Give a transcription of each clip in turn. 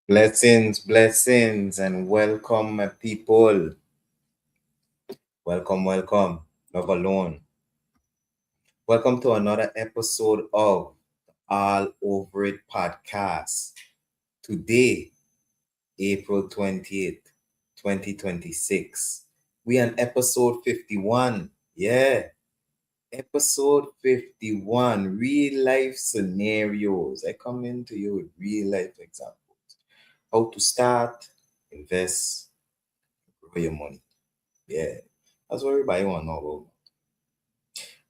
Blessings, and welcome, my people. Welcome. Love alone. Welcome to another episode of All Over It podcast. Today, April 20th, 2026. We on episode 51. Yeah, episode 51. Real life scenarios. I come into you with real life examples. How to start, invest, grow your money. Yeah, that's what everybody want to know about.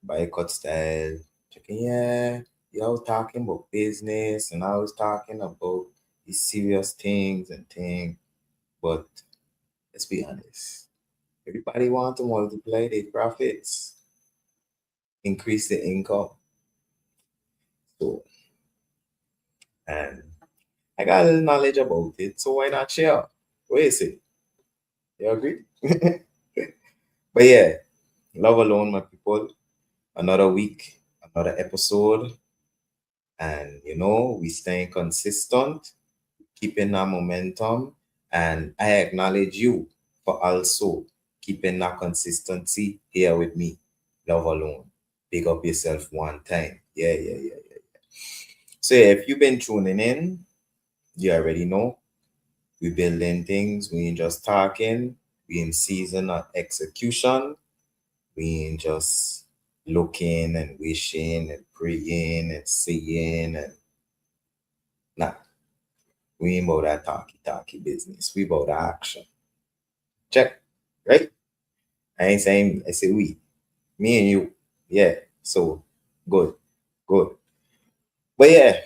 Buy cut style. Checking, yeah. I was talking about business and I was talking about the serious things and things. But let's be honest. Everybody want to multiply their profits, increase the income. So, and I got a little knowledge about it, so why not share? What you say? You agree? But yeah, love alone, my people. Another week, another episode. And we staying consistent, keeping that momentum, and I acknowledge you for also keeping that consistency here with me. Love alone. Pick up yourself one time. Yeah. So yeah, if you've been tuning in, you already know we building things. We ain't just talking. We in season of execution. We ain't just looking and wishing and praying and seeing and nah. We ain't about that talky business. We about action. Check. Right? I ain't saying I say we. Me and you. Yeah. So good. Good. But yeah,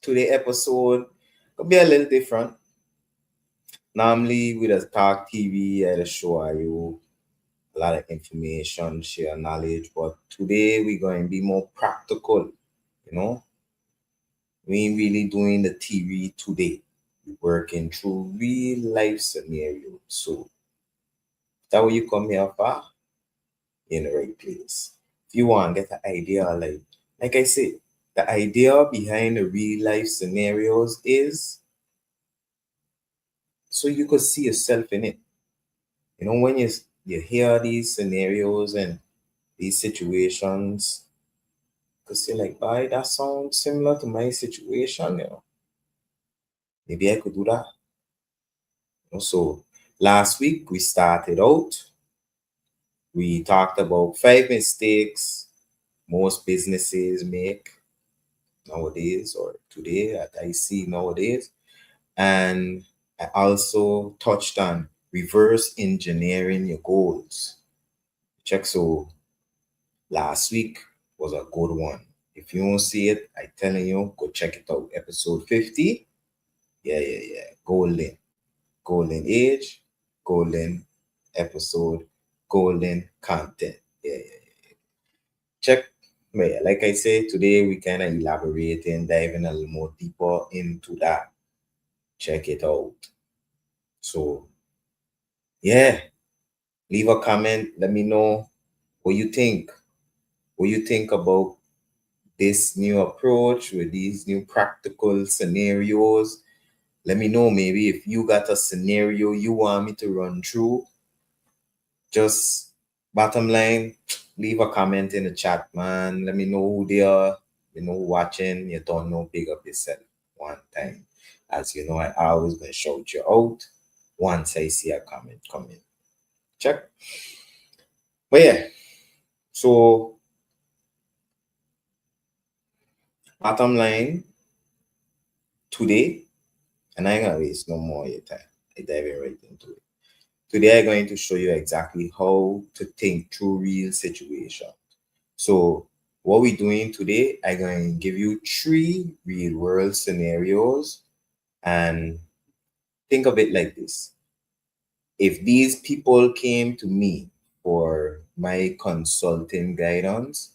today episode could be a little different. Normally with a talk TV, I just show you a lot of information, share knowledge. But today we're going to be more practical, you know. We ain't really doing the TV today. We're working through real life scenarios. So that what you come here for, in the right place. If you want to get an idea, like I said, the idea behind the real life scenarios is so you could see yourself in it. When you hear these scenarios and these situations, because you're like, "Boy, that sounds similar to my situation, maybe I could do that." So last week we started out, we talked about 5 mistakes most businesses make nowadays or today that I see nowadays. And I also touched on reverse engineering your goals. Check, so last week was a good one. If you don't see it, I telling you, go check it out. Episode 50. Yeah. Golden. Golden age, golden episode, golden content. Yeah. Check. But yeah, like I said, today we kind of elaborating, diving a little more deeper into that. Check it out. So yeah, leave a comment. Let me know what you think. What you think about this new approach with these new practical scenarios. Let me know maybe if you got a scenario you want me to run through. Just bottom line, leave a comment in the chat, man. Let me know who they are. Who watching. You don't know, big up yourself one time. As you know, I always gonna shout you out once I see a comment come in. Check. But yeah, so bottom line today, and I ain't gonna waste no more of your time. I diving right into it. Today I'm going to show you exactly how to think through real situations. So what we're doing today, I'm going to give you 3 real world scenarios and think of it like this. If these people came to me for my consulting guidance,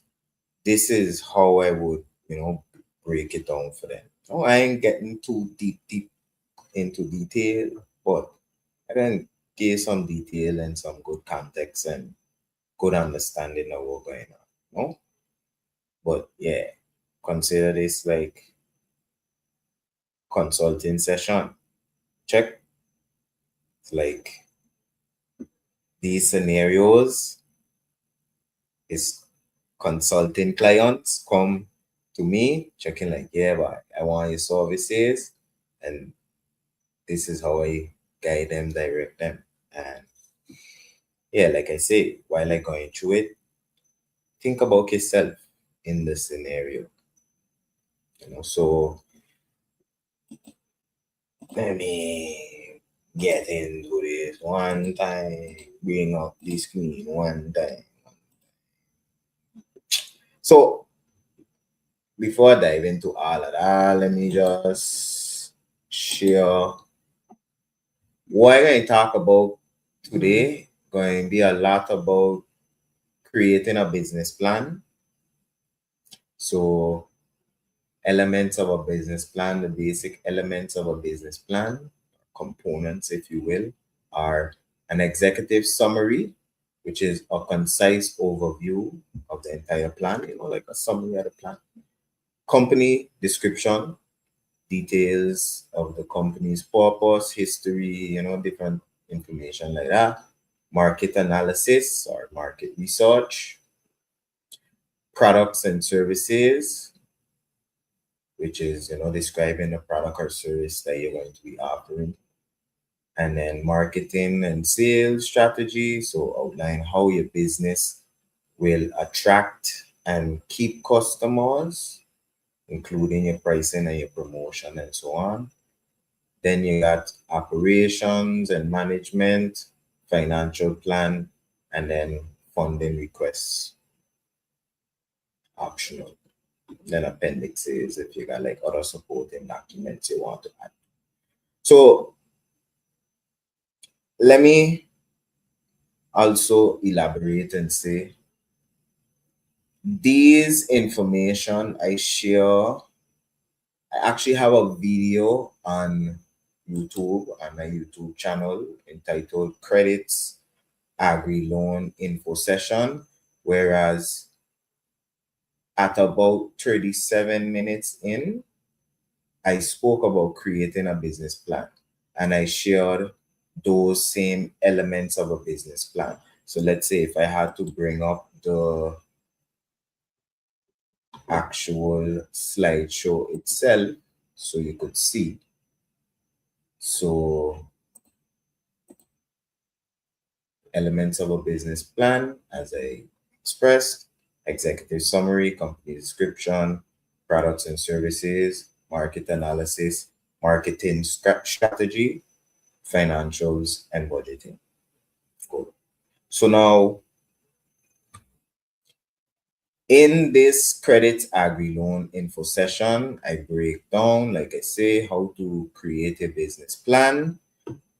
this is how I would, break it down for them. Oh, I ain't getting too deep into detail, but I can give some detail and some good context and good understanding of what's going on. No? But yeah, consider this like consulting session. Check. It's like these scenarios is consulting clients come to me checking like, yeah, but I want your services, and this is how I guide them, direct them. And yeah, like I say, while I going through it, think about yourself in the scenario. So let me get into this one time, bring up the screen one time. So before I dive into all of that, let me just share what I'm going to talk about today. Going to be a lot about creating a business plan. So elements of a business plan, the basic elements of a business plan, components, if you will, are an executive summary, which is a concise overview of the entire plan, like a summary of the plan. Company description, details of the company's purpose, history, different information like that. Market analysis or market research. Products and services, which is describing the product or service that you're going to be offering. And then marketing and sales strategy, so outline how your business will attract and keep customers, including your pricing and your promotion and so on. Then you got operations and management, financial plan, and then funding requests, optional. Then appendixes if you got like other supporting documents you want to add. So let me also elaborate and say these information I share, I actually have a video on YouTube, on my YouTube channel entitled Credits Agri Loan Info Session, whereas at about 37 minutes in, I spoke about creating a business plan and I shared those same elements of a business plan. So let's say if I had to bring up the actual slideshow itself so you could see. So elements of a business plan, as I expressed, executive summary, company description, products and services, market analysis, marketing strategy, financials, and budgeting. Cool. So now, in this credit agri loan info session, I break down, like I say, how to create a business plan,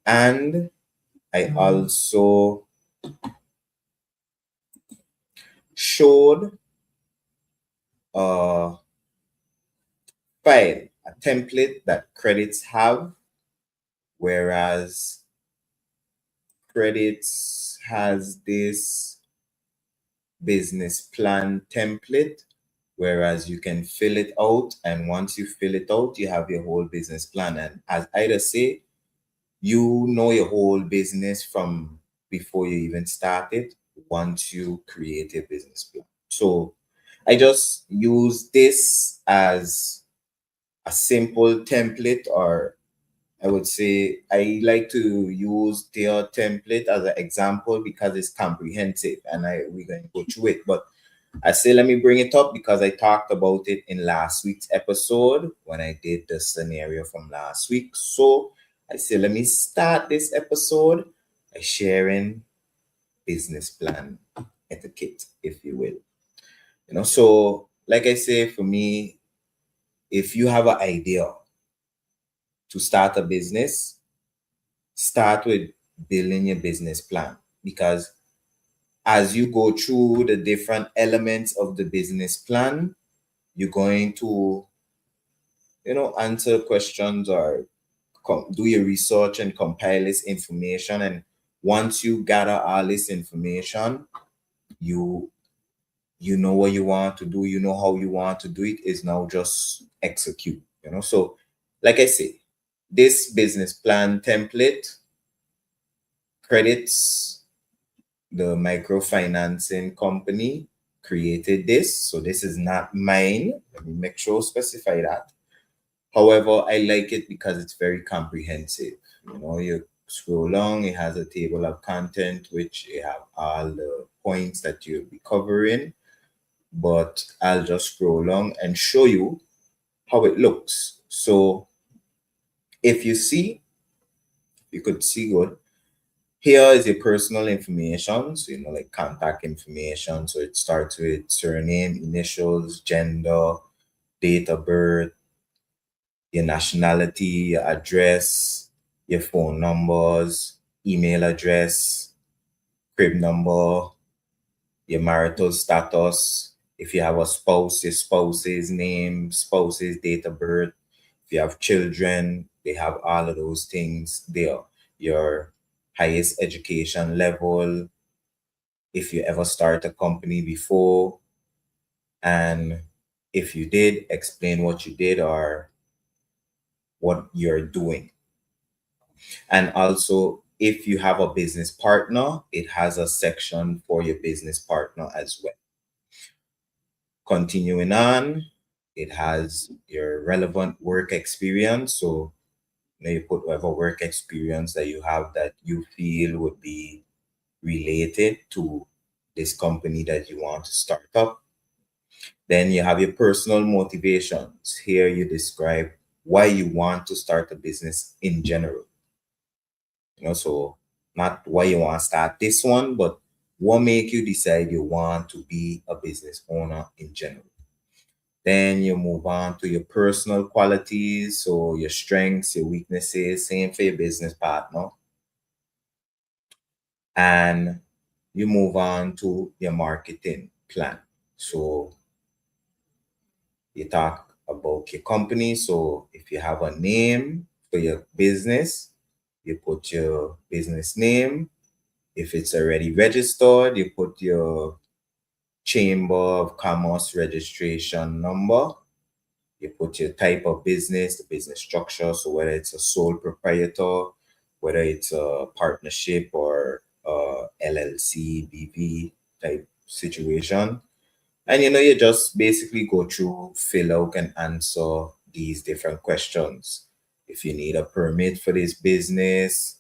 and I also showed a file, a template that credits have, whereas credits has this business plan template, whereas you can fill it out, and once you fill it out, you have your whole business plan. And as Ida say, you know your whole business from before you even start it once you create a business plan. So I just use this as a simple template, or I would say I like to use their template as an example because it's comprehensive and we're going to go through it. But I say let me bring it up because I talked about it in last week's episode when I did the scenario from last week. So I say let me start this episode by sharing business plan etiquette, if you will. So like I say, for me, if you have an idea to start a business, start with building your business plan, because as you go through the different elements of the business plan, you're going to, answer questions or do your research and compile this information. And once you gather all this information, you know what you want to do, you know how you want to do it, is now just execute. So Like I say, this business plan template credits the microfinancing company created this. So this is not mine. Let me make sure specify that. However, I like it because it's very comprehensive. You scroll along, it has a table of content, which you have all the points that you'll be covering. But I'll just scroll along and show you how it looks. So if you see, you could see good. Here is your personal information. So, like contact information. So it starts with surname, initials, gender, date of birth, your nationality, your address, your phone numbers, email address, crib number, your marital status. If you have a spouse, your spouse's name, spouse's date of birth. If you have children, they have all of those things there. Your highest education level, if you ever start a company before, and if you did, explain what you did or what you're doing. And also, if you have a business partner, it has a section for your business partner as well. Continuing on, it has your relevant work experience. So you put whatever work experience that you have that you feel would be related to this company that you want to start up. Then you have your personal motivations. Here you describe why you want to start a business in general. So not why you want to start this one, but what make you decide you want to be a business owner in general. Then you move on to your personal qualities, so your strengths, your weaknesses, same for your business partner. And you move on to your marketing plan. So you talk about your company. So if you have a name for your business, you put your business name. If it's already registered, you put your Chamber of Commerce registration number. You put your type of business, the business structure. So whether it's a sole proprietor, whether it's a partnership or LLC, BV type situation. And you just basically go through, fill out, and answer these different questions. If you need a permit for this business,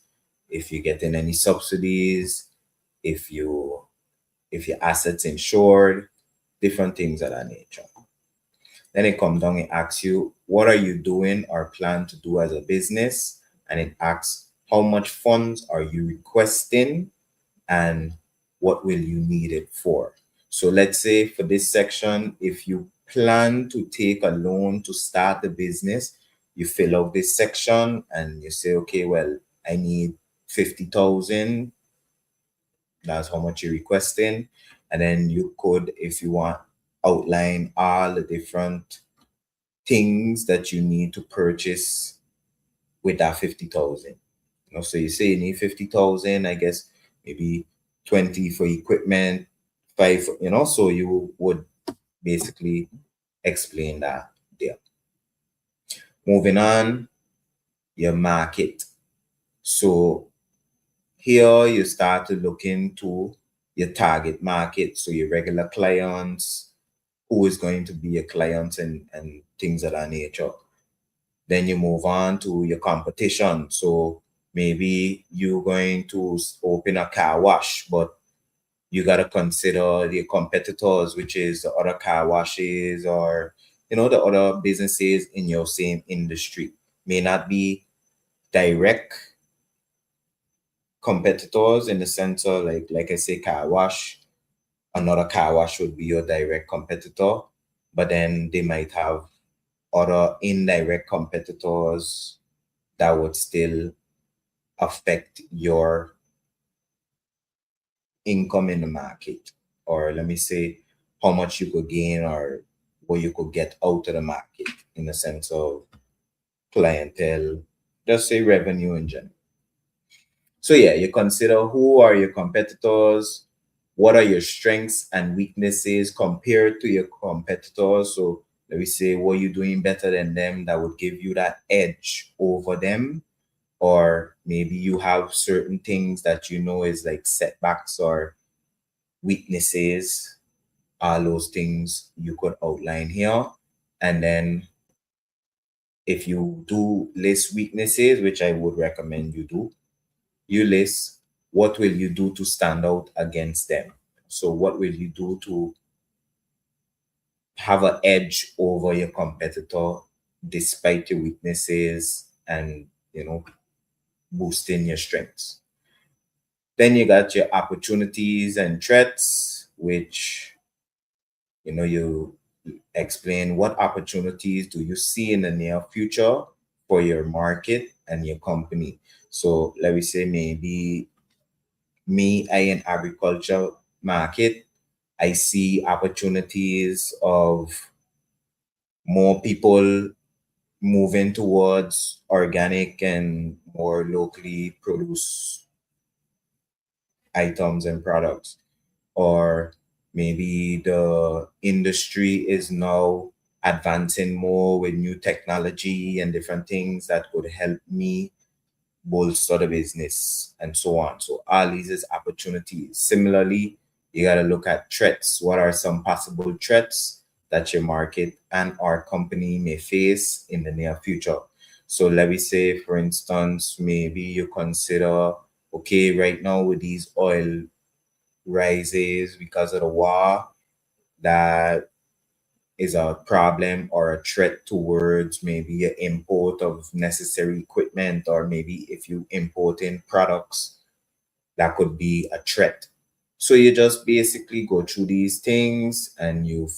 if you're getting any subsidies, if your assets insured, different things of that nature. Then it comes down and asks you, what are you doing or plan to do as a business? And it asks, how much funds are you requesting and what will you need it for? So let's say for this section, if you plan to take a loan to start the business, you fill out this section and you say, okay, well, I need 50,000. That's how much you're requesting. And then you could, if you want, outline all the different things that you need to purchase with that 50,000. So you say you need 50,000, I guess maybe 20 for equipment, 5, so you would basically explain that there. Moving on, your market. So here you start to look into your target market. So your regular clients, who is going to be your clients and things of that nature. Then you move on to your competition. So maybe you're going to open a car wash, but you got to consider the competitors, which is the other car washes or, the other businesses in your same industry. May not be direct competitors in the sense of like I say, car wash. Another car wash would be your direct competitor, but then they might have other indirect competitors that would still affect your income in the market, or let me say how much you could gain or what you could get out of the market in the sense of clientele, just say revenue in general. So yeah, you consider who are your competitors, what are your strengths and weaknesses compared to your competitors. So let me say, what you doing better than them that would give you that edge over them, or maybe you have certain things that you know is like setbacks or weaknesses. All those things you could outline here. And then if you do list weaknesses, which I would recommend you do, you list what will you do to stand out against them. So what will you do to have an edge over your competitor despite your weaknesses, and boosting your strengths. Then you got your opportunities and threats, which you explain what opportunities do you see in the near future for your market and your company. So let me say maybe I in agriculture market, I see opportunities of more people moving towards organic and more locally produced items and products. Or maybe the industry is now advancing more with new technology and different things that could help me bolster the business and so on. So all these is opportunities. Similarly, you got to look at threats. What are some possible threats that your market and our company may face in the near future? So let me say, for instance, maybe you consider, okay, right now with these oil rises because of the war, that is a problem or a threat towards maybe an import of necessary equipment, or maybe if you import in products, that could be a threat. So you just basically go through these things and you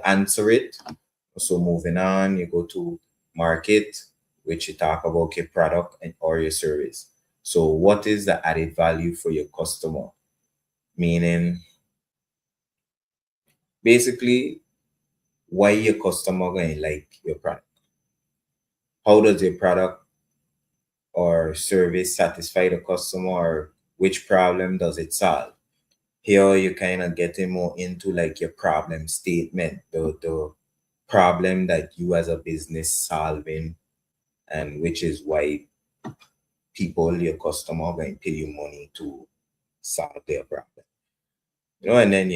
answer it. So moving on, you go to market, which you talk about your product and or your service. So what is the added value for your customer? Meaning, basically, why your customer going to like your product? How does your product or service satisfy the customer, or which problem does it solve? Here you kind of getting more into like your problem statement, the problem that you as a business solving, and which is why people, your customer, going to pay you money to solve their problem. And then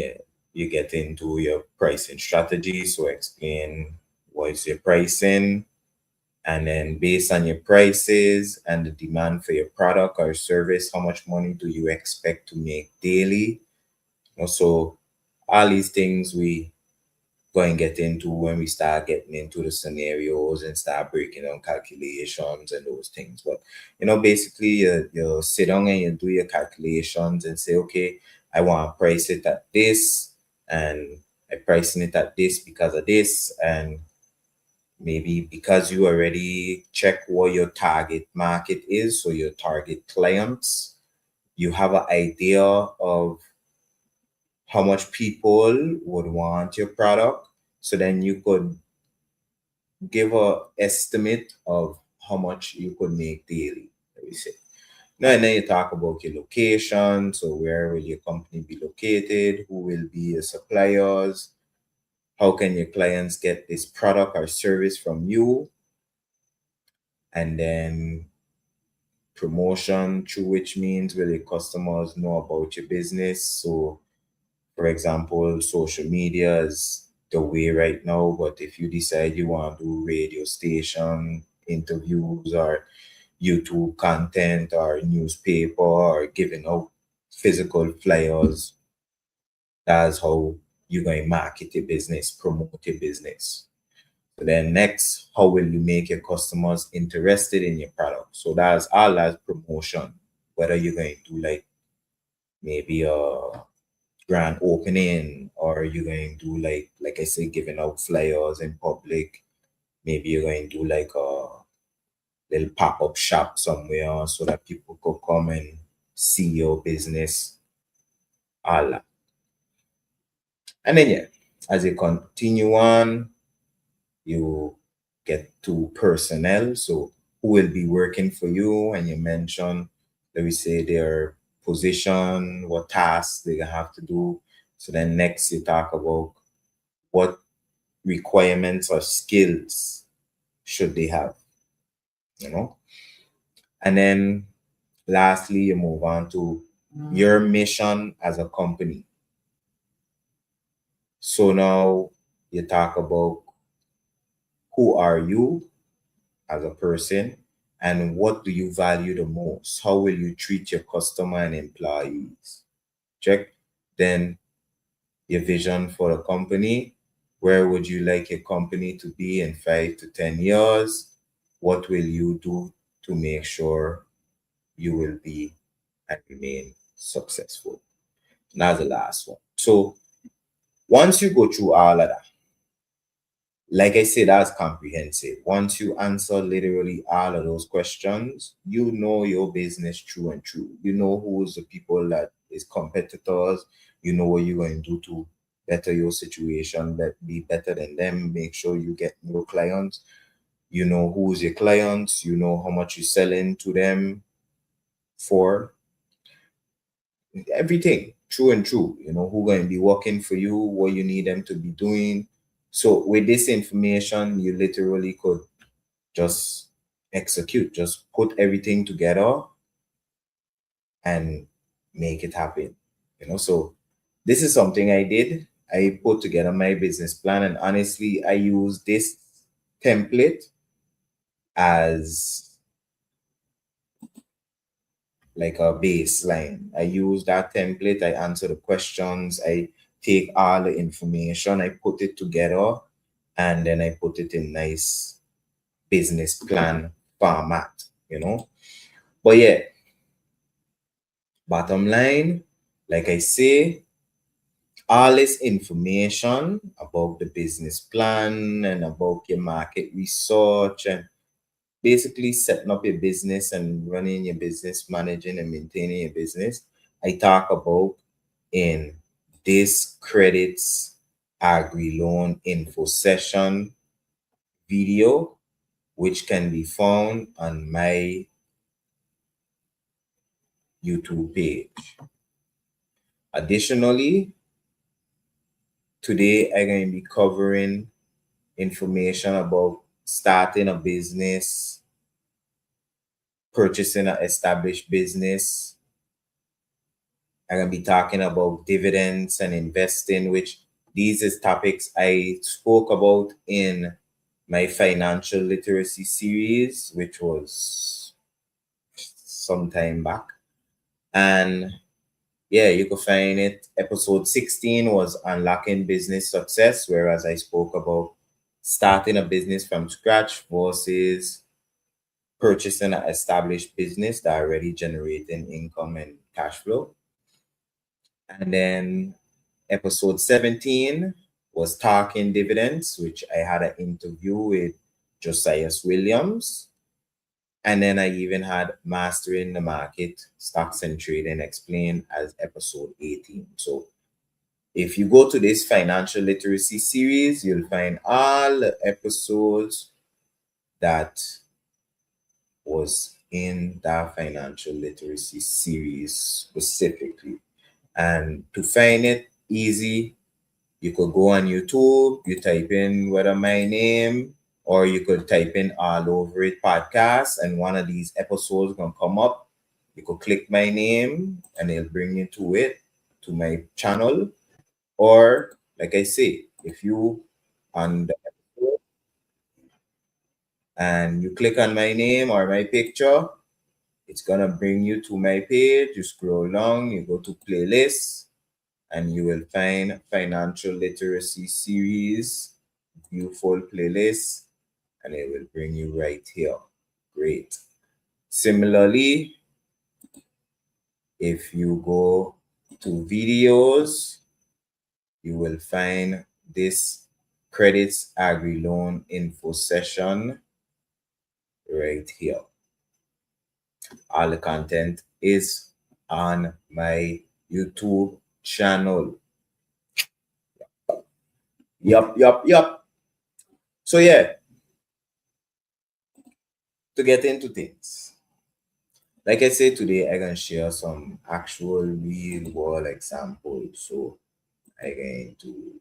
you get into your pricing strategy. So explain what is your pricing, and then based on your prices and the demand for your product or service, how much money do you expect to make daily? So all these things we go and get into when we start getting into the scenarios and start breaking down calculations and those things. But basically you sit down and you do your calculations and say, okay, I want to price it at this, and I pricing it at this because of this, and maybe because you already check what your target market is, so your target clients, you have an idea of how much people would want your product. So then you could give a estimate of how much you could make daily, let me say. Now, and then you talk about your location. So where will your company be located? Who will be your suppliers? How can your clients get this product or service from you? And then promotion, through which means will your customers know about your business. So for example, social media is the way right now, but if you decide you want to do radio station interviews or YouTube content or newspaper or giving out physical flyers, that's how you're going to market your business, promote your business. So then next, how will you make your customers interested in your product? So that's all that promotion. Whether you're going to do like maybe a grand opening, or you're going to do like I say, giving out flyers in public. Maybe you're going to do like a little pop-up shop somewhere so that people could come and see your business, all that. And then as you continue on, you get to personnel. So who will be working for you? And you mention, let me say, their position, what tasks they have to do. So then next you talk about what requirements or skills should they have, you know? And then lastly, you move on to your mission as a company. So now you talk about who are you as a person and what do you value the most? How will you treat your customer and employees? Check. Then your vision for the company. Where would you like your company to be in 5 to 10 years? What will you do to make sure you will be and remain successful? And that's the last one. So once you go through all of that, like I said, that's comprehensive. Once you answer literally all of those questions, you know your business true and true. You know who's the people that is competitors. You know what you're going to do to better your situation, that be better than them. Make sure you get more clients. You know who's your clients. You know how much you're selling to them for. Everything true and true. You know who going to be working for you, what you need them to be doing. So with this information, you literally could just execute, just put everything together and make it happen. So this is something I did. I put together my business plan, and honestly, I use this template as like a baseline. I use that template, I answer the questions, I take all the information, I put it together, and then I put it in nice business plan format. But yeah, bottom line, like I say, all this information about the business plan and about your market research and basically setting up your business and running your business, managing and maintaining your business, I talk about in this credits agri loan info session video, which can be found on my YouTube page. Additionally, today I'm going to be covering information about starting a business, purchasing an established business. I'm going to be talking about dividends and investing, which these is topics I spoke about in my financial literacy series, which was some time back. And yeah, you could find it. Episode 16 was Unlocking Business Success, whereas I spoke about starting a business from scratch versus purchasing an established business that already generating income and cash flow. And then episode 17 was Talking Dividends, which I had an interview with Josiah Williams. And then I even had Mastering the Market, Stocks and Trading explained as episode 18. So if you go to this financial literacy series, you'll find all the episodes that was in that financial literacy series specifically. And to find it easy, you could go on YouTube, you type in whether my name, or you could type in all over it podcast, and one of these episodes gonna come up. You could click my name and it'll bring you to it, to my channel. Or like I say, if you on the episode and you click on my name or my picture, it's gonna bring you to my page. You scroll down, you go to playlists, and you will find financial literacy series, view full playlist, and it will bring you right here. Great. Similarly, if you go to videos, you will find this credits agri loan info session right here. All the content is on my YouTube channel. Yup. So yeah, to get into things. Like I said today, I can share some actual real world examples. So I going to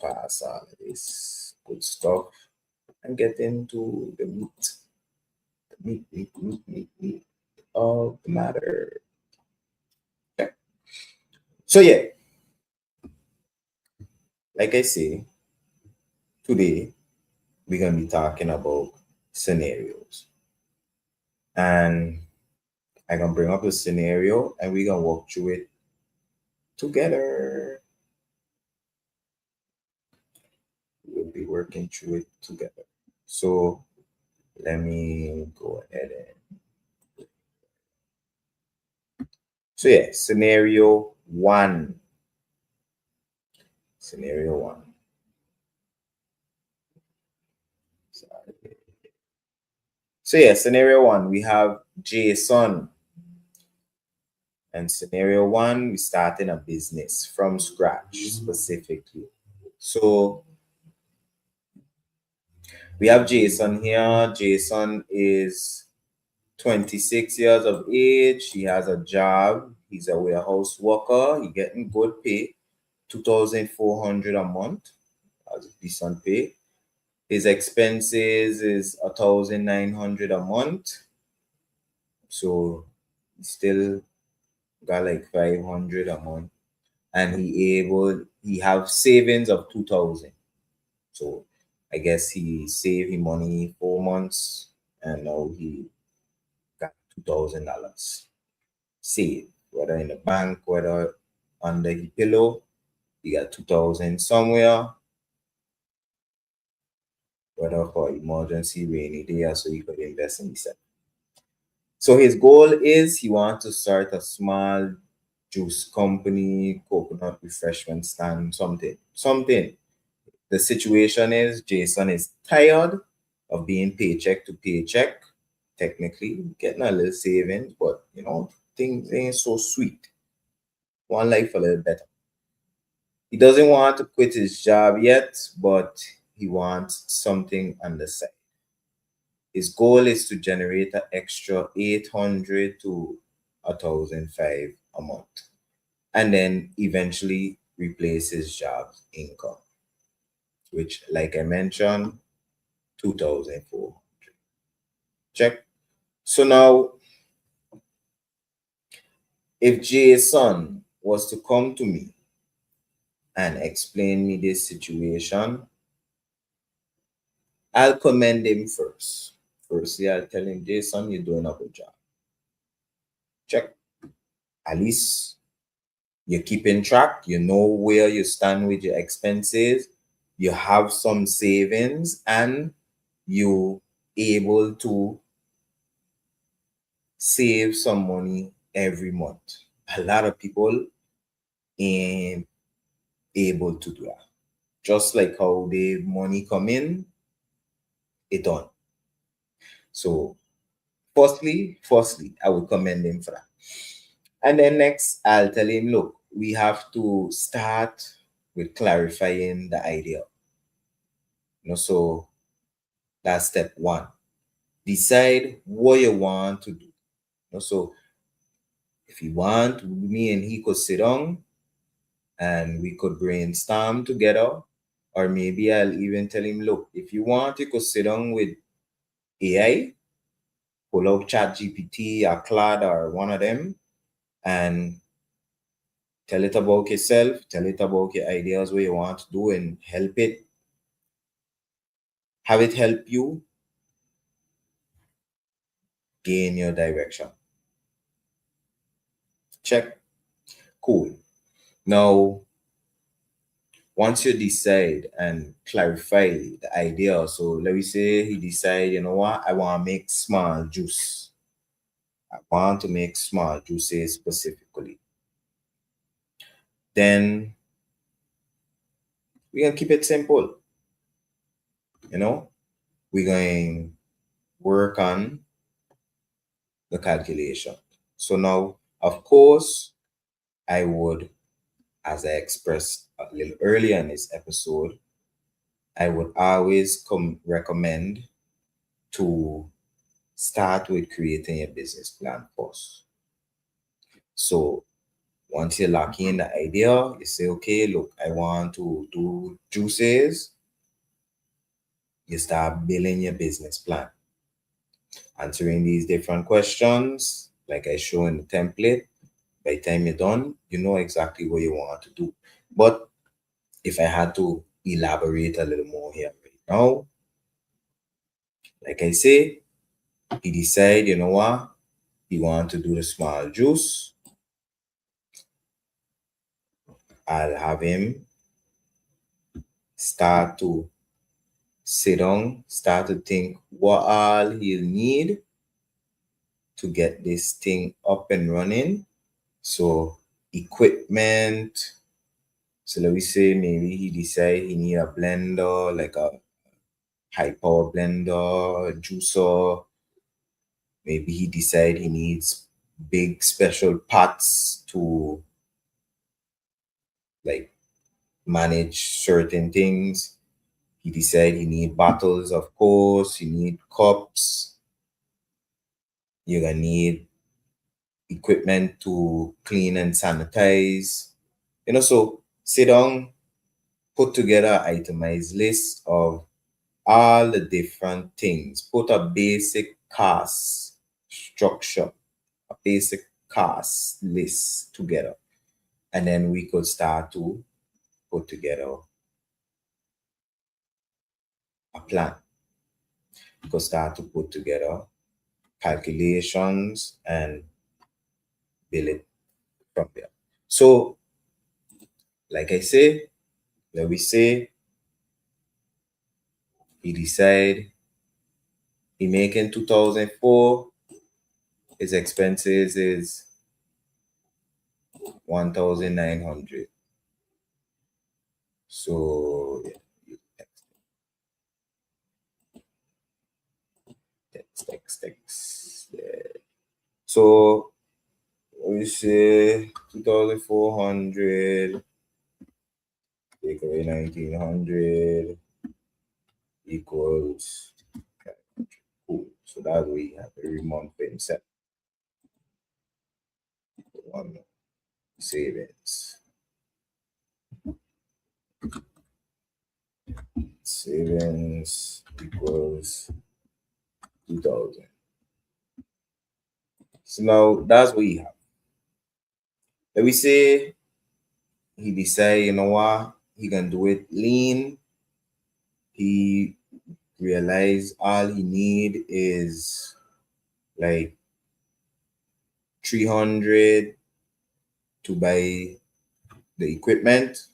pass all of this good stuff and get into the meat of the matter. Okay. So yeah, like I say, today we're gonna be talking about scenarios. And I'm gonna bring up a scenario and we're gonna walk through it together. We'll be working through it together. So let me go ahead and so yeah, scenario one. Scenario one. Sorry. So yeah, scenario one, we have Jason. And scenario one, we starting a business from scratch specifically. So we have Jason here. Jason is 26 years of age. He has a job. He's a warehouse worker. He getting good pay, 2,400 a month. That's decent pay. His expenses is 1,900 a month. So he still got like 500 a month. And he have savings of 2,000. So I guess he saved his money 4 months and now he got $2,000 saved, whether in the bank, whether under his pillow. He got 2,000 somewhere, whether for emergency rainy day or so he could invest in himself. So his goal is he wants to start a small juice company, coconut refreshment stand, something. The situation is Jason is tired of being paycheck to paycheck, technically getting a little savings, but things ain't so sweet. One life a little better. He doesn't want to quit his job yet, but he wants something on the side. His goal is to generate an extra 800 to 1,005 a month, and then eventually replace his job's income, which, like I mentioned, 2,400. Check. So now, if Jason was to come to me and explain me this situation, I'll commend him first. Firstly, I'll tell him, Jason, you're doing a good job. Check. At least you're keeping track. You know where you stand with your expenses. You have some savings and you able to save some money every month. A lot of people ain't able to do that. Just like how the money come in, it done. So firstly, I would commend him for that. And then next, I'll tell him, look, we have to start with clarifying the idea. So that's step one. Decide what you want to do. So if you want, me and he could sit down and we could brainstorm together. Or maybe I'll even tell him, look, if you want, you could sit down with AI, pull out ChatGPT or Claude or one of them, and tell it about yourself, tell it about your ideas, what you want to do, and have it help you gain your direction. Check. Cool. Now, once you decide and clarify the idea, so let me say he decide, you know what, I want to make small juice. I want to make small juices specifically. Then we're gonna keep it simple. We're going to work on the calculation. So now, of course, I would, as I expressed a little earlier in this episode, I would always recommend to start with creating a business plan first. So Once you lock in the idea, you say, okay, look, I want to do juices. You start building your business plan, answering these different questions, like I show in the template. By the time you're done, you know exactly what you want to do. But if I had to elaborate a little more here right now, like I say, he decide, you know what, he want to do the small juice. I'll have him start to sit down, start to think what all he'll need to get this thing up and running. So equipment. So let me say maybe he decide he need a blender, like a high power blender, a juicer. Maybe he decide he needs big special pots to like manage certain things. He decide he need bottles, of course. He need cups. You're gonna need equipment to clean and sanitize. So sit down, put together an itemized list of all the different things. Put a basic cost structure, a basic cost list together. And then we could start to put together a plan. We could start to put together calculations and build it from there. So, like I say, let we say he decide he making 2004, his expenses is 1,900. So yeah, text. Yeah. So we say 2,400 take away 1,900 equals cool. So that's what we have every month in set. One savings. Savings equals 2,000. So now that's what we have. Let we say he decide, you know what, he can do it lean. He realize all he need is like 300 to buy the equipment.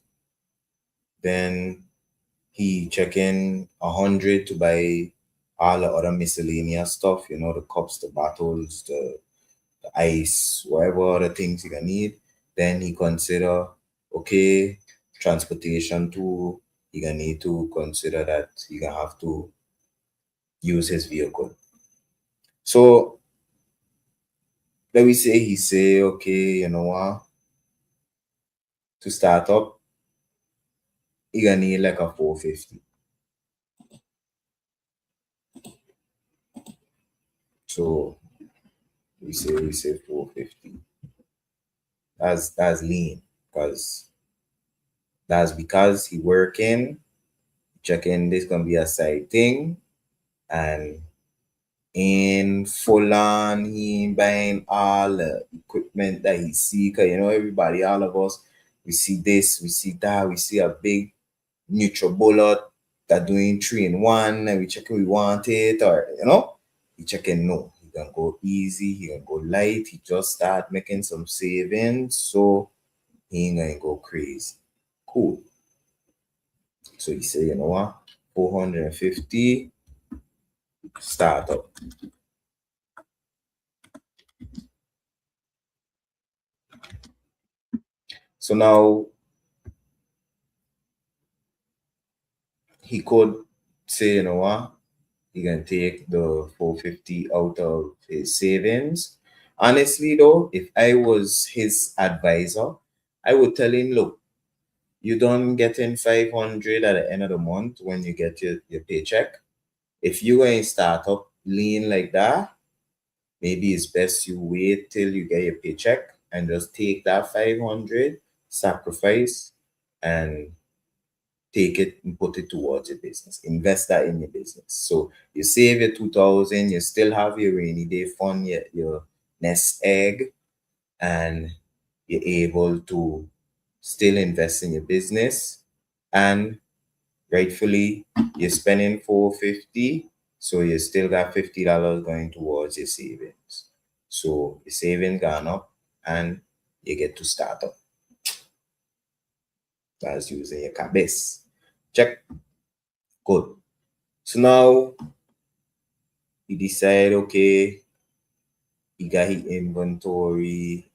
Then he check in 100 to buy all the other miscellaneous stuff, the cups, the bottles, the ice, whatever other things you can need. Then he consider, okay, transportation too. You gonna need to consider that you gonna have to use his vehicle. So let me say he say, okay, you know what? To start up, you gonna need like a 450. So we say 450. That's lean because he working, checking this gonna be a side thing, and in full on he buying all the equipment that he see. Cause everybody, all of us, we see this, we see that, we see a big NutriBullet that doing 3-in-1, and we checking we want it, or he checking no. He can go easy, he can go light, he just start making some savings, so he ain't gonna go crazy. Cool. So he say, you know what? 450 startup. So now he could say, you know what? He can take the 450 out of his savings. Honestly, though, if I was his advisor, I would tell him, look, you don't get in 500 at the end of the month when you get your paycheck. If you going to start up lean like that, maybe it's best you wait till you get your paycheck and just take that 500, sacrifice, and take it and put it towards your business. Invest that in your business. So you save your 2,000, you still have your rainy day fund, your nest egg, and you're able to still invest in your business. And rightfully, you're spending 450, so you still got $50 going towards your savings. So your savings gone up, and you get to start up. That's using your cabis. Check. Good. So now he decide, okay, he got his inventory,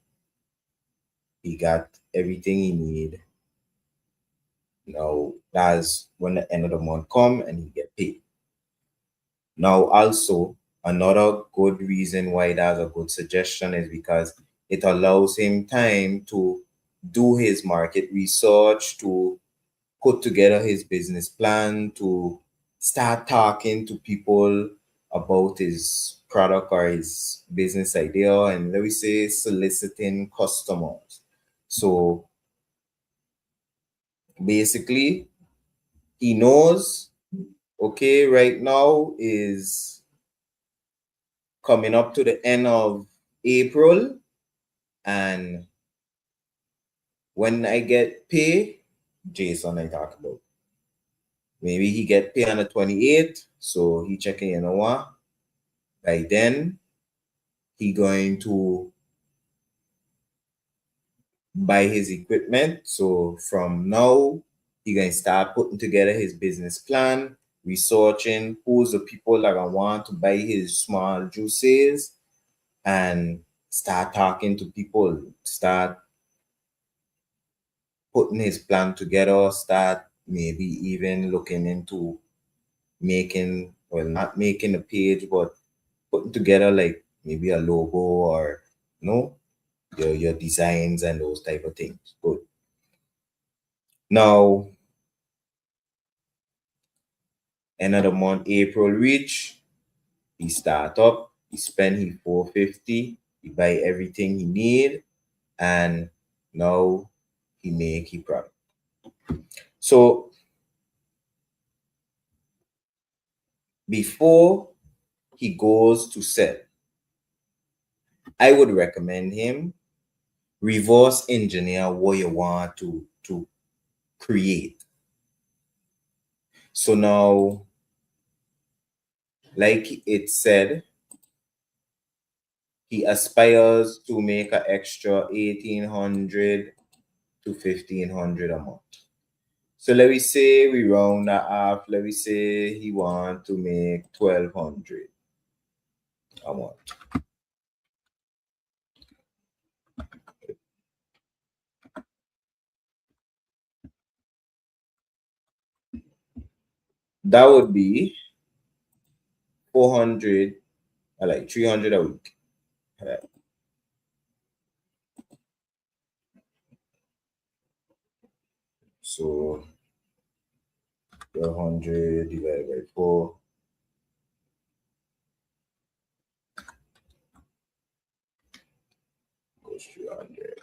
he got everything he need. Now that's when the end of the month come and he get paid. Now also another good reason why that's a good suggestion is because it allows him time to do his market research, to put together his business plan, to start talking to people about his product or his business idea, and let me say soliciting customers. So basically, he knows, okay, right now is coming up to the end of April, and when I get pay, Jason I talk about. Maybe he get paid on the 28th, so he checking, you know what? By then, he going to buy his equipment. So from now, he going to start putting together his business plan, researching who's the people that I want to buy his small juices, and start talking to people, start putting his plan together, start maybe even looking into making, well, not making a page, but putting together like maybe a logo or, you know, your designs and those type of things. Good. Now, end of the month, April reach, he start up, he spend his 450, he buy everything he need, and now he make his product. So before he goes to sell, I would recommend him reverse engineer what you want to create. So now, like it said, he aspires to make an extra 1,800 to 1,500 a month. So let me say we round that up. Let me say he want to make 1,200 a month. That would be 400, like 300 a week. So 1,200 divided by 4. Goes 300.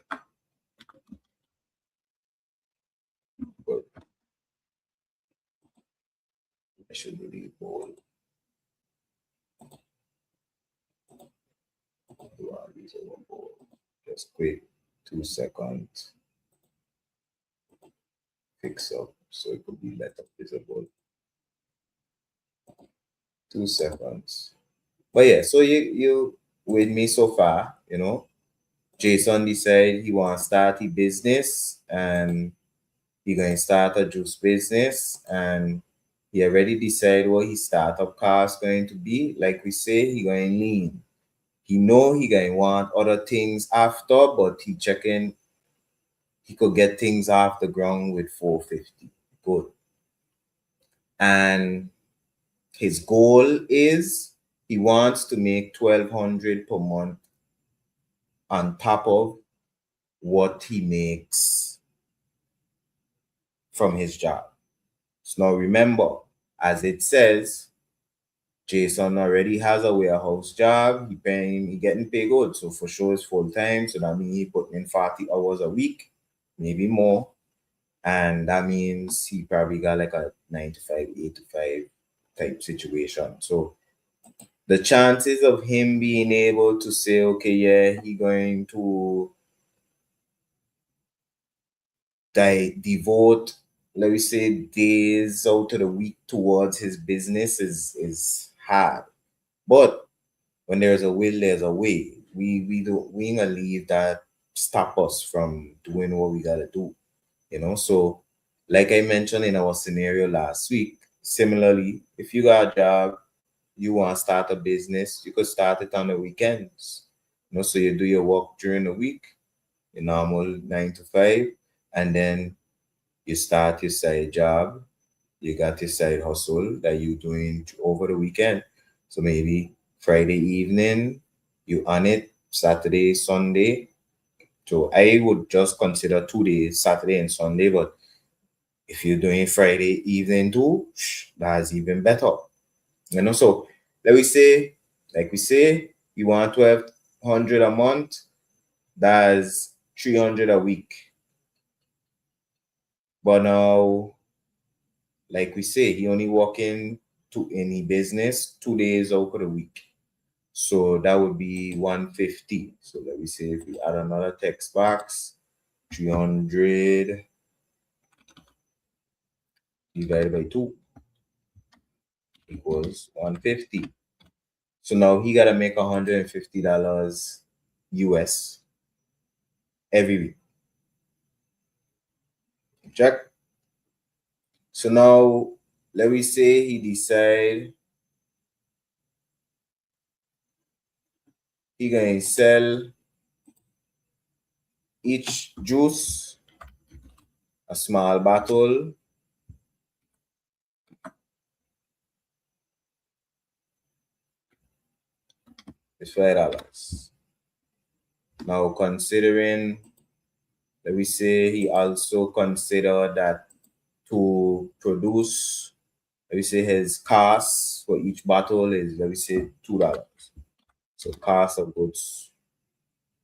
But I should really bold. Just quick 2 seconds. Fix up so it could be better visible. 2 seconds. But yeah, so you with me so far, you know. Jason decided he want to start a business, and he going to start a juice business, and he already decided what his startup cost going to be. Like we say, he going to lean. He know he going to want other things after, but he checking he could get things off the ground with 450. Good. And his goal is he wants to make 1,200 per month on top of what he makes from his job. So now remember, as it says, Jason already has a warehouse job. He getting paid good. So for sure it's full time. So that means he putting in 40 hours a week, maybe more. And that means he probably got like a 9 to 5, 8 to 5 type situation. So the chances of him being able to say, okay, yeah, he going to devote, let me say, days out of the week towards his business is hard. But when there's a will, there's a way. We ain't gonna leave that stop us from doing what we gotta do. So like I mentioned in our scenario last week, similarly, if you got a job, you want to start a business, you could start it on the weekends. So you do your work during the week, your normal 9 to 5, and then you start your side job. You got your side hustle that you doing over the weekend. So maybe Friday evening, you on it, Saturday, Sunday. So I would just consider 2 days, Saturday and Sunday, but if you're doing Friday evening too, that's even better. So let we say, like we say, you want 1,200 a month, that's 300 a week. But now, like we say, he only walking to any business 2 days out of the week. So that would be 150. So let me say if we add another text box, 300 divided by 2 equals 150. So now he gotta make $150 US every week. Check. So now let me say he decide he gonna sell each juice a small bottle is $5. Now considering, let me say he also consider that to produce, let me say his cost for each bottle is, let me say, $2. So cost of goods,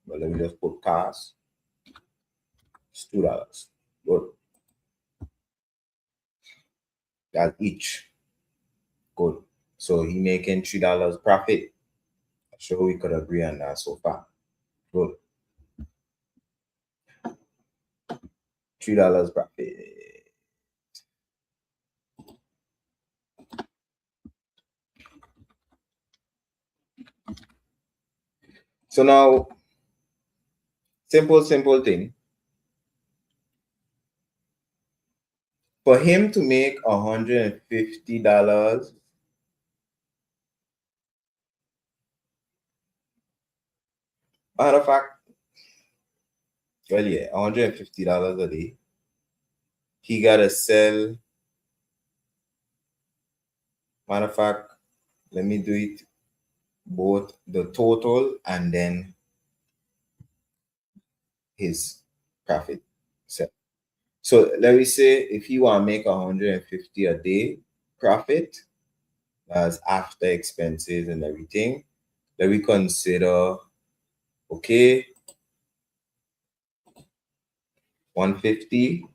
well, let me just put cost, it's $2. Good. That each. Good. So he making $3 profit. I'm sure we could agree on that so far. Good. $3 profit. So now, simple thing. For him to make $150, matter of fact, well, yeah, $150 a day. He gotta sell. Matter of fact, let me do it both the total and then his profit. So let me say if you want to make 150 a day profit, that's after expenses and everything. Let me consider, okay, 150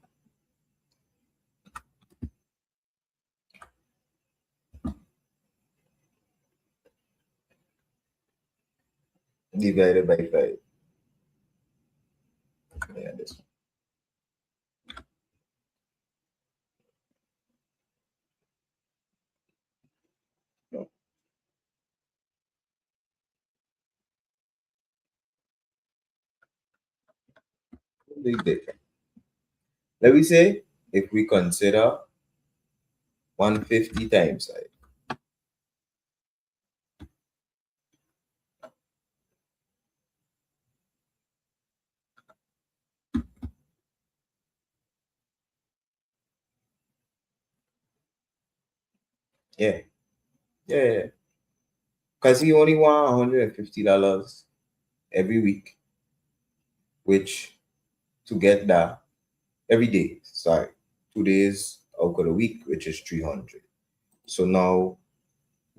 divided by 5. Yeah, this one. No, big difference. Let me say if we consider 150 times 5. Yeah, yeah. Because he only want $150 every week, which to get that every day, sorry, 2 days out of the week, which is 300. So now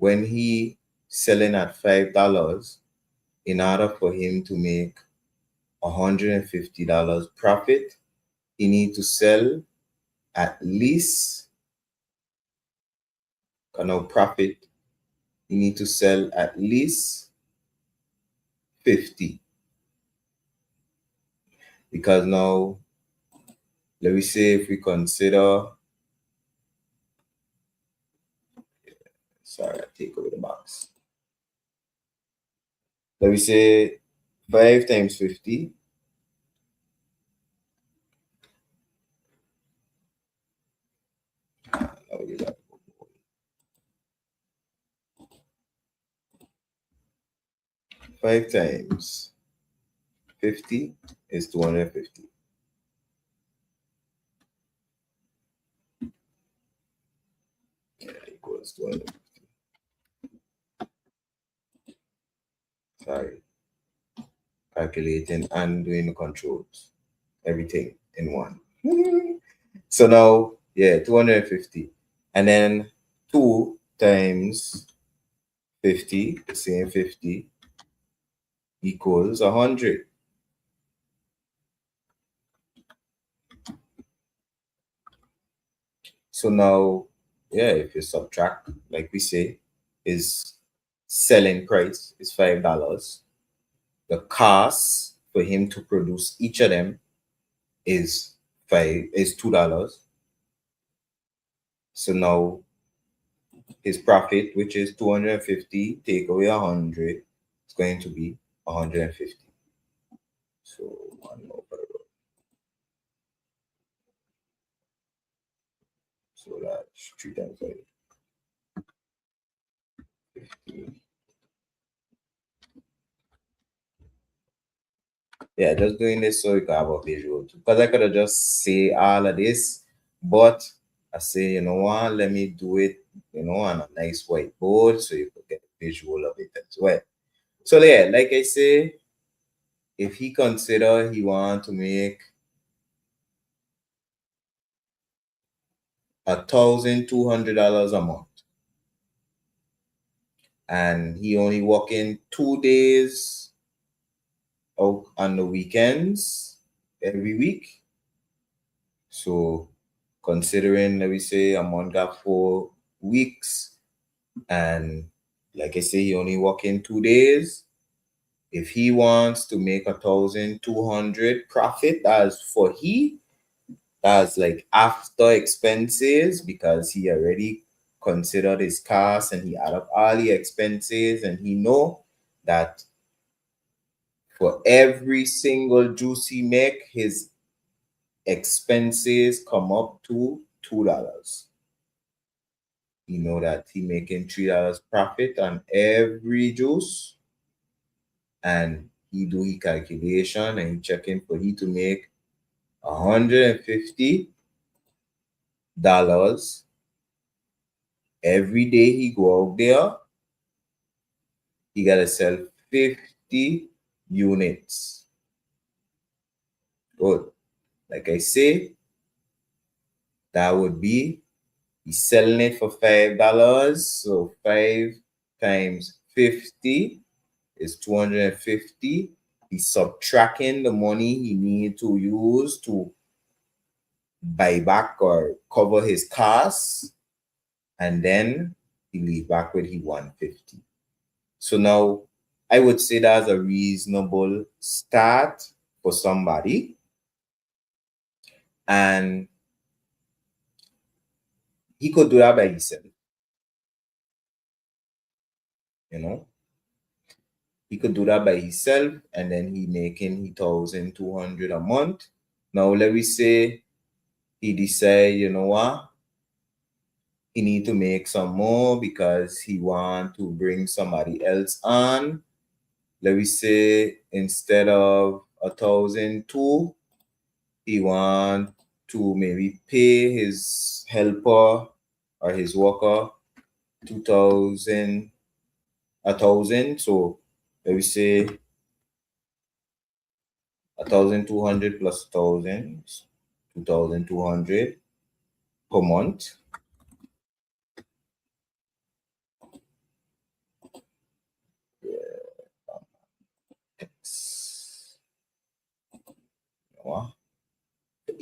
when he selling at $5, in order for him to make $150 profit, he need to sell at least profit. You need to sell at least 50, because now let me say if we consider, sorry, I take away the box. Let me say 5 times 50. Five times 50 is 250. Yeah, equals 250. Sorry. Calculating and doing the controls. Everything in one. So now, yeah, 250. And then 2 times 50, the same 50, equals 100. So now, yeah, if you subtract, like we say, his selling price is $5. The cost for him to produce each of them is $2. So now his profit, which is 250, take away 100, it's going to be 150. So 1 over. So that's 3 times 5. 50. Yeah, just doing this so you can have a visual too. Because I could have just say all of this, but I say, you know what, let me do it, on a nice whiteboard so you could get a visual of it as well. So yeah, like I say, if he consider he want to make $1,200 a month, and he only working 2 days out on the weekends every week. So considering, let me say, a month got 4 weeks, and like I say, he only working 2 days. If he wants to make 1,200 profit, that's like after expenses, because he already considered his costs and he add up all the expenses, and he know that for every single juice he make, his expenses come up to $2. You know that he making $3 profit on every juice, and he do his calculation and he checking for he to make $150 every day he go out there. He gotta sell 50 units. Good. Like I say, that would be, he's selling it for $5. So 5 times 50 is 250. He's subtracting the money he need to use to buy back or cover his costs, and then he leave back with he 150. So now I would say that's a reasonable start for somebody. And he could do that by himself. He could do that by himself, and then he making 1,200 a month. Now let me say he decide, you know what? He need to make some more because he want to bring somebody else on. Let me say instead of 1,200, he want to maybe pay his helper or his worker 2,000, 1,000. So let me say 1,200 plus 1,000, 2,200 per month.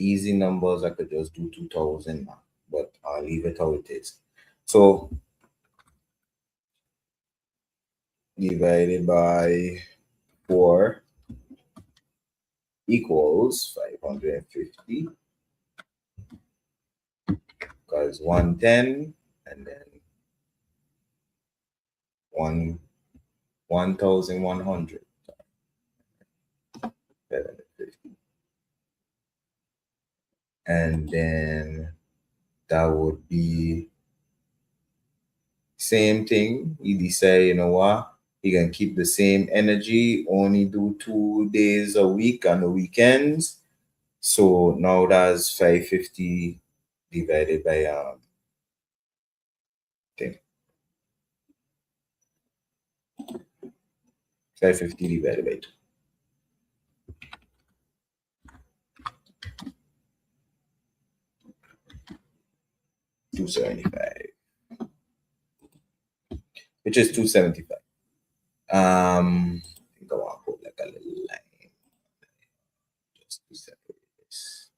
easy numbers, I could just do 2000 now, but I'll leave it how it is. So divided by 4 equals 550, because 110 and then 1100. 750. And then that would be same thing. He decide, you know what? He can keep the same energy, only do 2 days a week on the weekends. So now that's 550 divided by thing. 550 divided by 2. 275. Which is 275. I think I want to put like a little line just to separate this.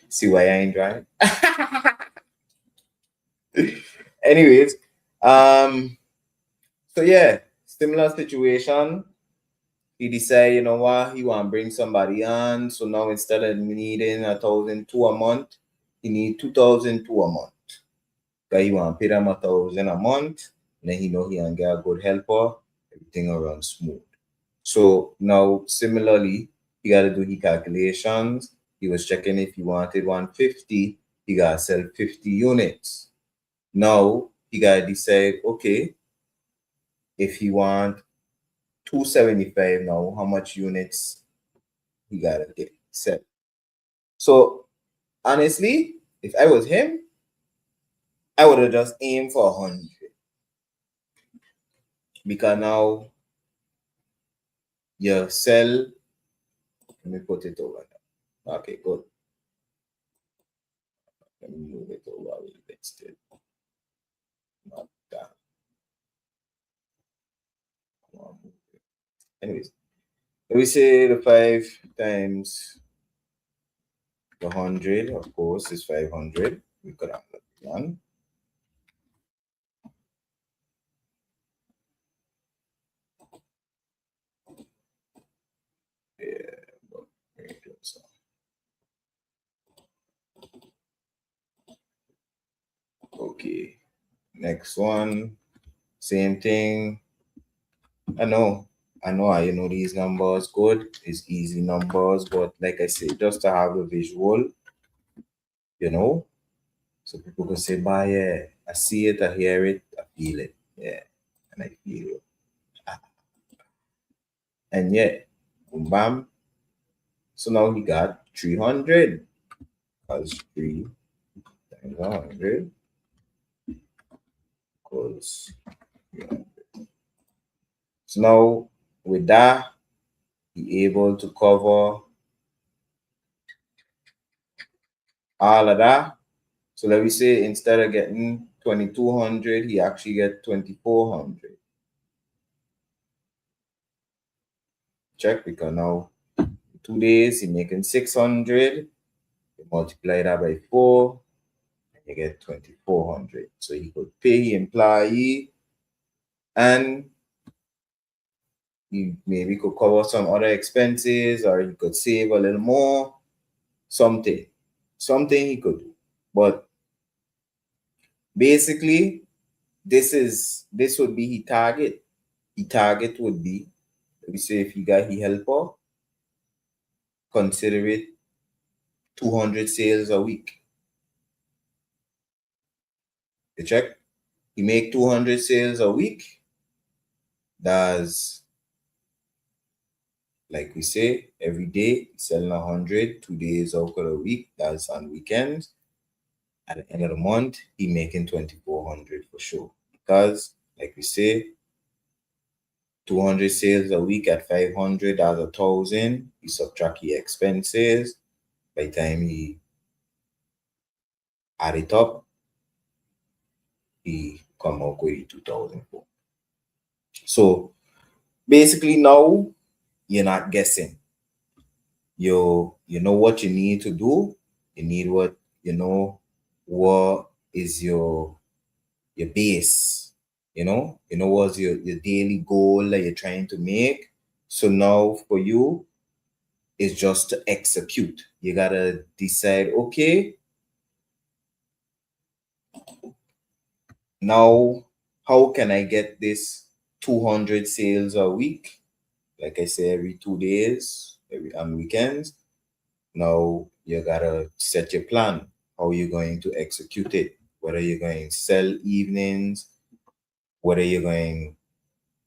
See why I ain't drawing? Anyways, so yeah, similar situation. He decide, you know what, he want to bring somebody on. So now instead of needing 1,002 a month, he need 2,002 a month. Because he want to pay them 1,000 a month. And then he know he can get a good helper. Everything will run smooth. So now similarly, he got to do his calculations. He was checking if he wanted 150, he got to sell 50 units. Now he got to decide, okay, if he want 275 now, how much units he got to get sell. So honestly, if I was him, I would have just aimed for 100. Because now you sell, let me put it over there. Okay, good. Let me move it over a little bit still. Not that. Anyways, let me say the 5 times the 100, of course, is 500. We could have that one. Yeah, but very close. Okay, next one, same thing. I know, you know these numbers good. It's easy numbers, but like I said, just to have a visual, you know, so people can say, "Bah, yeah, I see it, I hear it, I feel it, yeah, and I feel it." And yeah, boom, bam. So now he got 300. That's 3 times 100 equals 300. So now with that, he able to cover all of that. So let me say instead of getting 2,200, he actually get 2,400. Check, because now 2 days he making 600. You multiply that by 4, and you get 2,400. So he could pay his employee, and you maybe could cover some other expenses, or you could save a little more. Something he could do. But basically, this would be his target. His target would be, let me say, if you got his helper, consider it 200 sales a week. You check? He make 200 sales a week. That's, like we say, every day he's selling 100, 2 days out of the week. That's on weekends. At the end of the month, he making 2,400 for sure. Because, like we say, 200 sales a week at 500, that's 1,000. You subtract your expenses. By the time he add it up, he come up with 2,004. So basically now you're not guessing. You know what you need to do. You need what you know what is your base. You know what's your daily goal that you're trying to make. So now for you, it's just to execute. You gotta decide, okay, now how can I get this 200 sales a week? Like I say, every 2 days, every on weekends. Now you gotta set your plan. How you're going to execute it. Whether you're going to sell evenings, whether you're going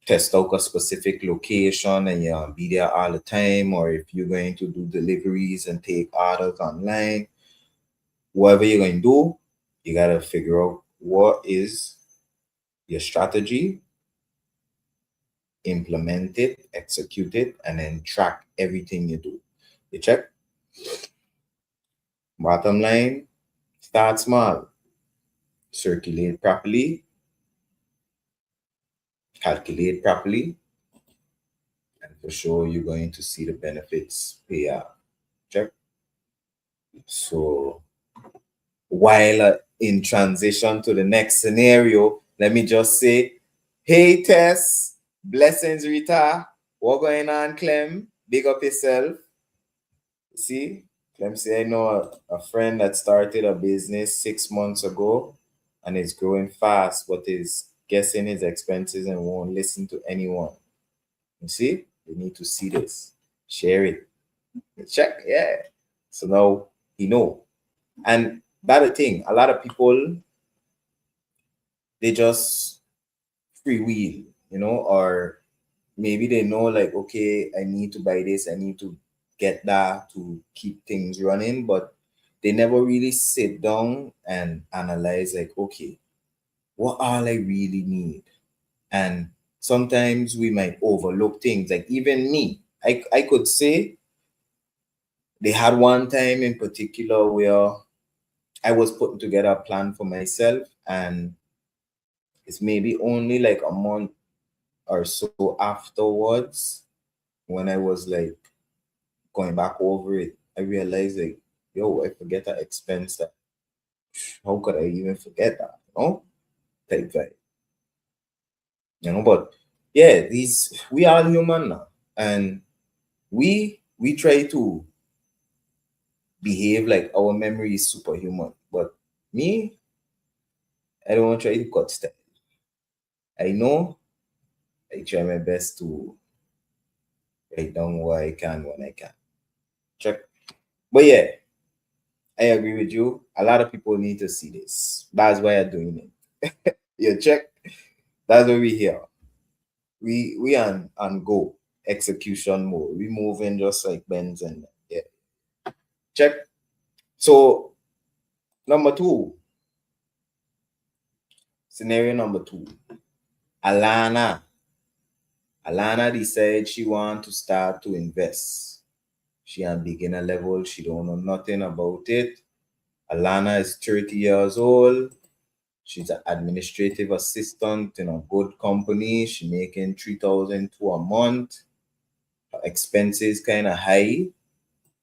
test out a specific location and you'll be there all the time, or if you're going to do deliveries and take orders online, whatever you're going to do, you got to figure out what is your strategy, implement it, execute it, and then track everything you do. You check? Bottom line, start small, circulate properly, calculate properly, and for sure you're going to see the benefits pay out. Check? So while in transition to the next scenario, let me just say, hey Tess, blessings Rita, what going on Clem? Big up yourself. See, Clem say I know a friend that started a business 6 months ago and is growing fast, but is guessing his expenses and won't listen to anyone. You see, you need to see this, share it, check, yeah. So now he know. And that's the thing, a lot of people, they just freewheel, or maybe they know like, okay, I need to buy this, I need to get that to keep things running, but they never really sit down and analyze like, okay, what all I really need. And sometimes we might overlook things. Like even me, I could say they had one time in particular where I was putting together a plan for myself, and it's maybe only like a month or so afterwards, when I was like going back over it, I realized like, yo, I forget that expense. That how could I even forget that? Type vibe. But yeah, these we are human now, and we try to behave like our memory is superhuman. But me, I don't try to cut style. I know I try my best to write down what I can when I can. Check. But yeah, I agree with you. A lot of people need to see this. That's why I'm doing it. Yeah, check. That's what we here. We on go execution mode. We moving just like Benz and yeah. Check. So number two, scenario number two. Alana. Alana decided she want to start to invest. She on beginner level. She don't know nothing about it. Alana is 30 years old. She's an administrative assistant in a good company. She making 3,000 to a month. Her expenses kind of high,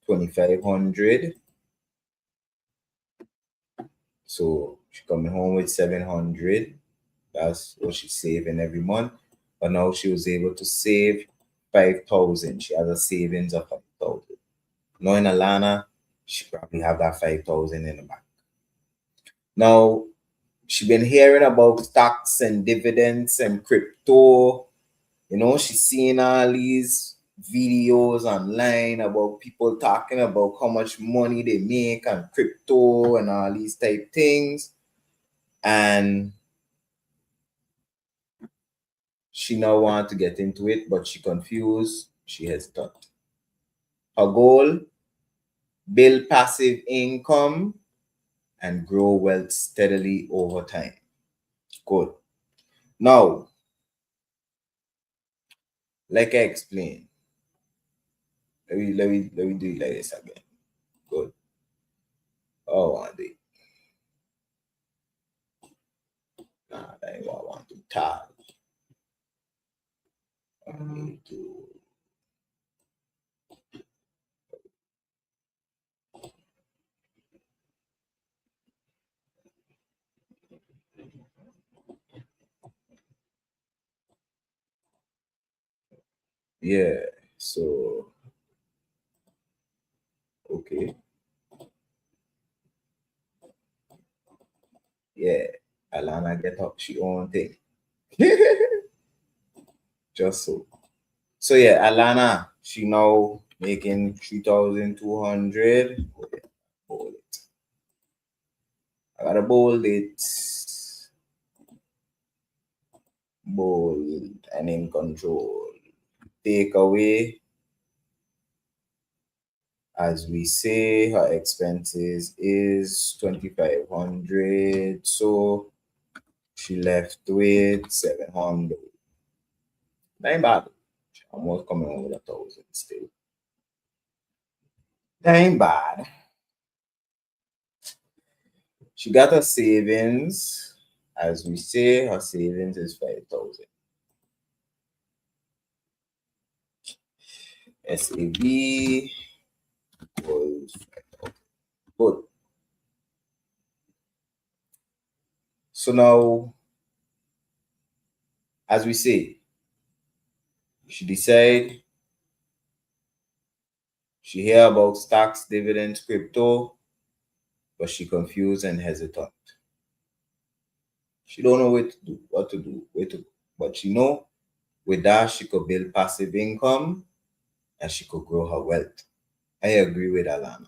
2,500. So she coming home with 700. That's what she's saving every month. But now she was able to save 5,000. She has a savings of 5,000. Knowing Alana, she probably have that 5,000 in the bank. Now she been hearing about stocks and dividends and crypto. She's seeing all these videos online about people talking about how much money they make on crypto and all these type things. And she now want to get into it, but she confused. She hesitant. Her goal, build passive income and grow wealth steadily over time. Good. Now, like I explained, let me do it like this again. Good. Oh, I did. Nah, that ain't what I want to type. I need to. Yeah. So okay. Yeah. Alana get up she own thing. Just so. So yeah, Alana, she now making 3,200. Hold it. I gotta bold it. Bold and in control. Take away, as we say, her expenses is 2,500. So she left with 700. That ain't bad. Almost coming on with 1,000 still. That ain't bad. She got her savings. As we say, her savings is 5,000. SAB was 5,000. Good. So now, as we say, she decide she hear about stocks, dividends, crypto, but she confused and hesitant. She don't know what to do, where to go. But she know with that she could build passive income and she could grow her wealth. I agree with Alana.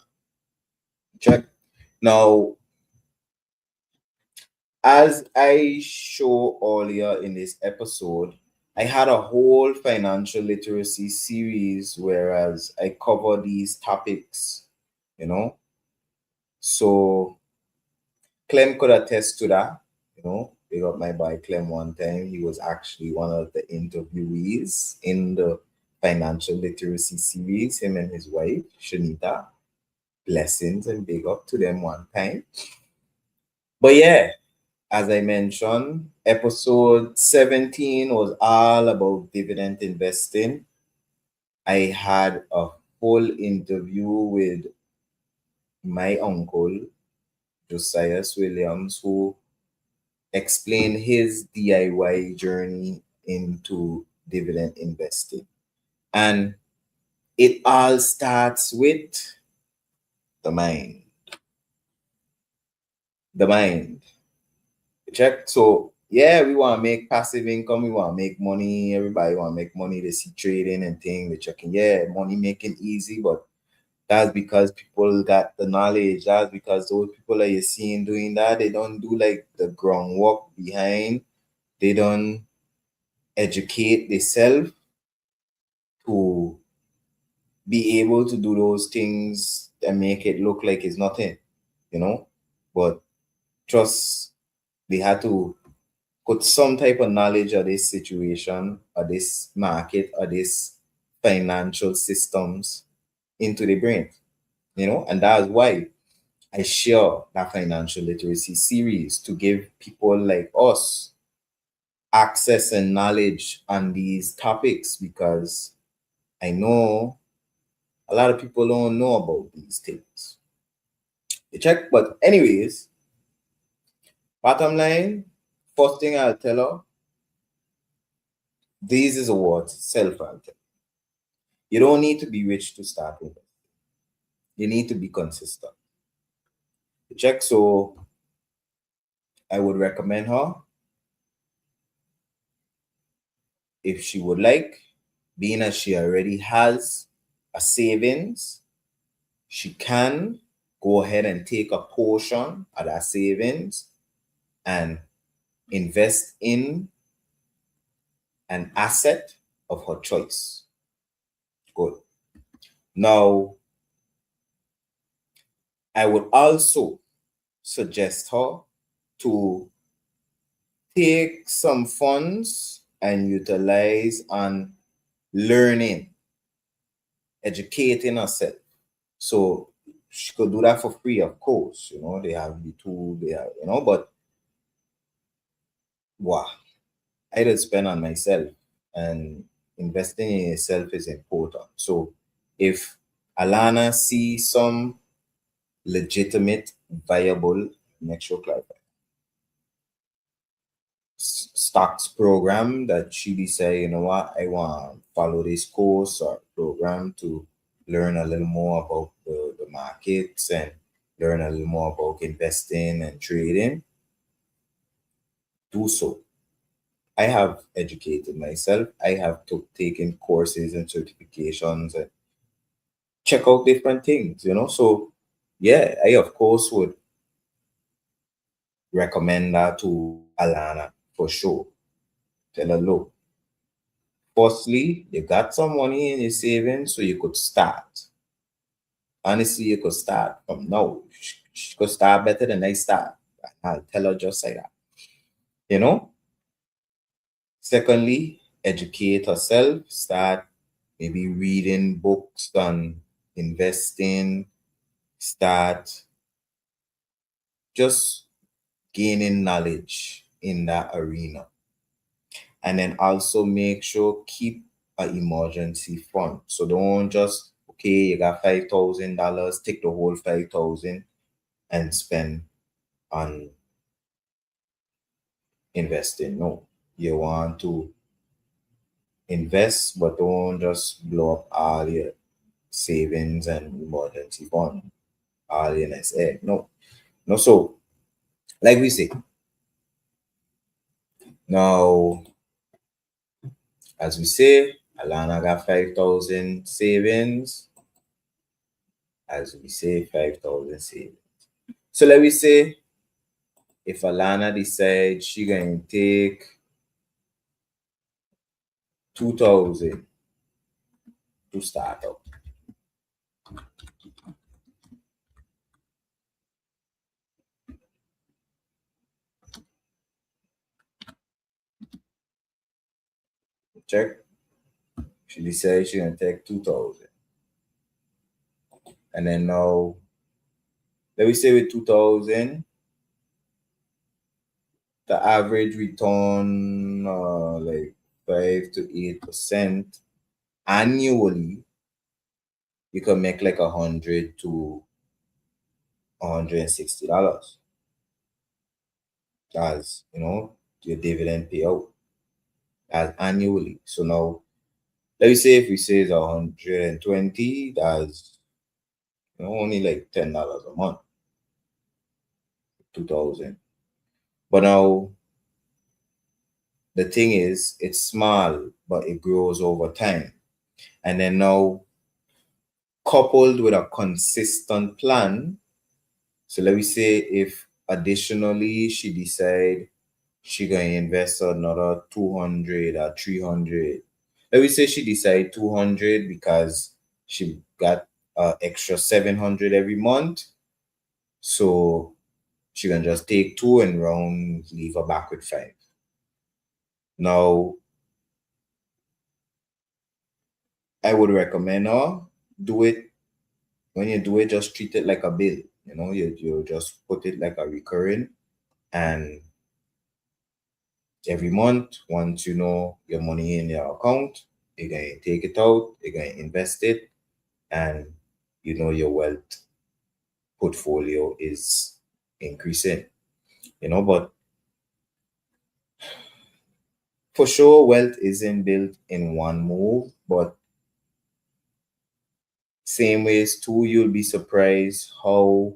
Check. Now, as I show earlier in this episode, I had a whole financial literacy series whereas I cover these topics, you know. So Clem could attest to that, you know. Big up my boy Clem one time. He was actually one of the interviewees in the financial literacy series, him and his wife, Shanita. Blessings and big up to them one time. But yeah, as I mentioned, episode 17 was all about dividend investing. I had a full interview with my uncle, Josias Williams, who explained his DIY journey into dividend investing. And it all starts with the mind. The mind. Check. So yeah, we want to make passive income. We want to make money. Everybody want to make money. They see trading and things. They checking. Yeah, money making easy, but that's because people got the knowledge. That's because those people that you're seeing doing that, they don't do like the groundwork behind. They don't educate themselves to be able to do those things and make it look like it's nothing, you know. But trust, they had to put some type of knowledge of this situation or this market or this financial systems into the brain, you know, and that's why I share that financial literacy series to give people like us access and knowledge on these topics because I know a lot of people don't know about these things. You check, but anyways, bottom line, first thing I'll tell her, this is a what self-help. You don't need to be rich to start with. You need to be consistent. You check, so I would recommend her if she would like, being as she already has a savings, she can go ahead and take a portion of that savings and invest in an asset of her choice. Good. Now, I would also suggest her to take some funds and utilize on learning, educating herself. So she could do that for free, of course. You know, they have the tool, they have, you know, but wow, I did spend on myself and investing in yourself is important. So if Alana sees some legitimate, viable, make sure clarify. stocks program that she decide, you know what, I want to follow this course or program to learn a little more about the markets and learn a little more about investing and trading, do so. I have educated myself. I have taken courses and certifications and check out different things, you know. So yeah, I of course would recommend that to Alana for sure. Tell her, look, firstly, you got some money in your savings, so you could start. Honestly, you could start from now. She could start better than I start. I'll tell her just like that. You know? Secondly, educate herself. Start maybe reading books on investing. Start just gaining knowledge in that arena. And then also make sure keep an emergency fund. So don't just okay, you got $5,000, take the whole 5,000 and spend on investing. No, you want to invest, but don't just blow up all your savings and emergency fund, all in its head. No, no. So, like we say, now, as we say, Alana got 5,000 savings. As we say, 5,000 savings. So, let me say, if Alana decides she gonna take 2,000 to start up. Check. She decides she gonna take 2,000. And then now, let me say with 2,000, the average return like 5 to 8% annually, you can make like $100 to $160 as your dividend payout as annually. So now let me say if we say it's 120, that's only like $10 a month, 2,000. But now the thing is, it's small, but it grows over time. And then now, coupled with a consistent plan. So let me say if additionally she decide she gonna invest another 200 or 300. Let me say she decide 200 because she got extra 700 every month. So she can just take two and round leave her back with five. Now I would recommend her do it. When you do it, just treat it like a bill. You just put it like a recurring, and every month, once you know your money in your account, you're gonna take it out, you're gonna invest it, and your wealth portfolio is increasing. But for sure, wealth isn't built in one move, but same ways too, you'll be surprised how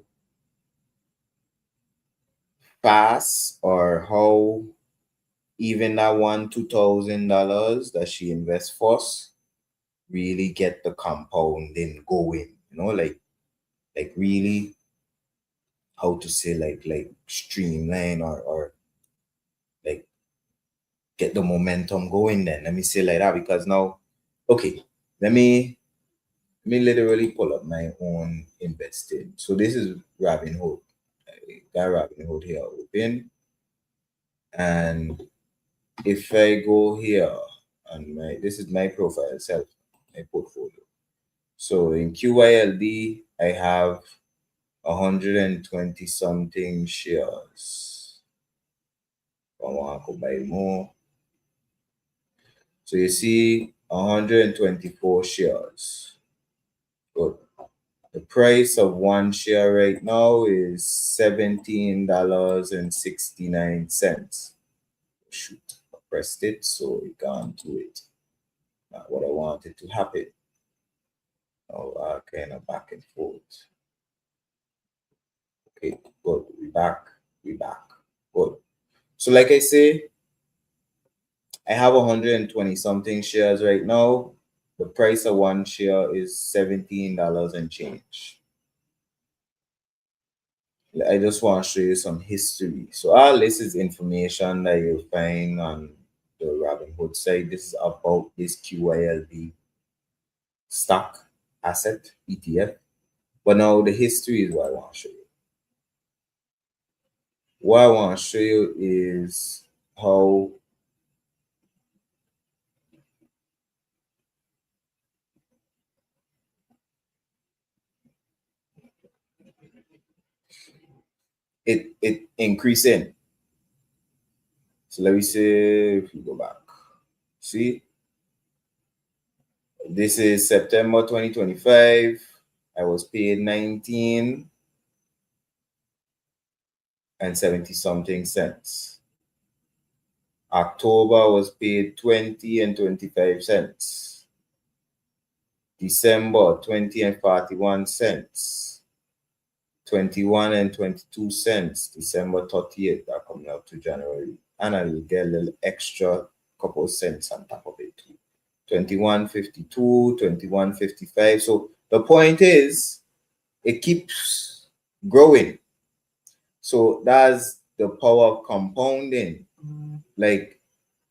fast or how even that $2,000 that she invests first really get the compounding going, like really how to say like streamline or like get the momentum going. Then let me say like that, because now okay, let me literally pull up my own investing. So this is Robinhood. I got Robinhood here open, and if I go here and this is my profile itself, my portfolio. So in QYLD, I have 120 something shares. I want to buy more. So you see 124 shares. Good. The price of one share right now is $17.69. Shoot. pressed it, so it gone to it. Not what I wanted to happen. Oh, kind of back and forth. Okay, good. We back. We back. Good. So like I say, I have 120 something shares right now. The price of one share is $17 and change. I just want to show you some history. So all this is information that you'll find on the Robinhood site. This is about this QYLD stock asset ETF. But now the history is what I want to show you. What I want to show you is how it increasing. So let me say if you go back. See, this is September 2025. I was paid 19 and 70 something cents. October was paid 20 and 25 cents. December 20 and 41 cents. 21 and 22 cents. December 30th, that coming up to January. And I will get a little extra couple cents on top of it too. 21.52, 21.55. So the point is, it keeps growing. So that's the power of compounding. Like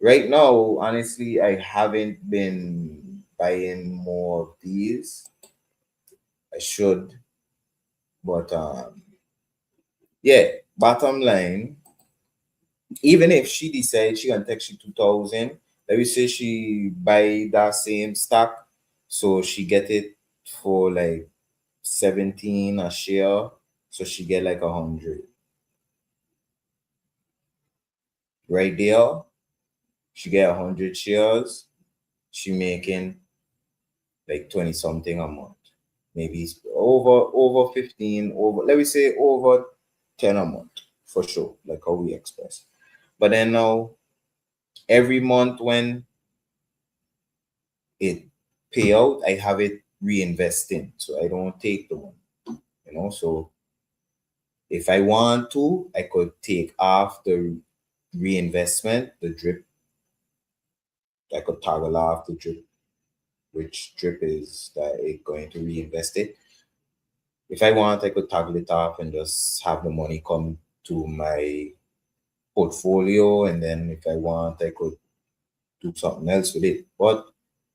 right now, honestly, I haven't been buying more of these. I should, but yeah. Bottom line, even if she decides she can take she 2,000, let me say she buy that same stock, so she get it for like 17 a share, so she get like 100 right there. She get 100 shares, she making like 20 something a month, maybe over 15, over, let me say over 10 a month for sure, like how we express. But then now every month when it pay out, I have it reinvesting, so I don't take the one. So if I want to, I could take off the reinvestment, the drip. I could toggle off the drip, which drip is that it going to reinvest it. If I want, I could toggle it off and just have the money come to my portfolio, and then if I want, I could do something else with it. But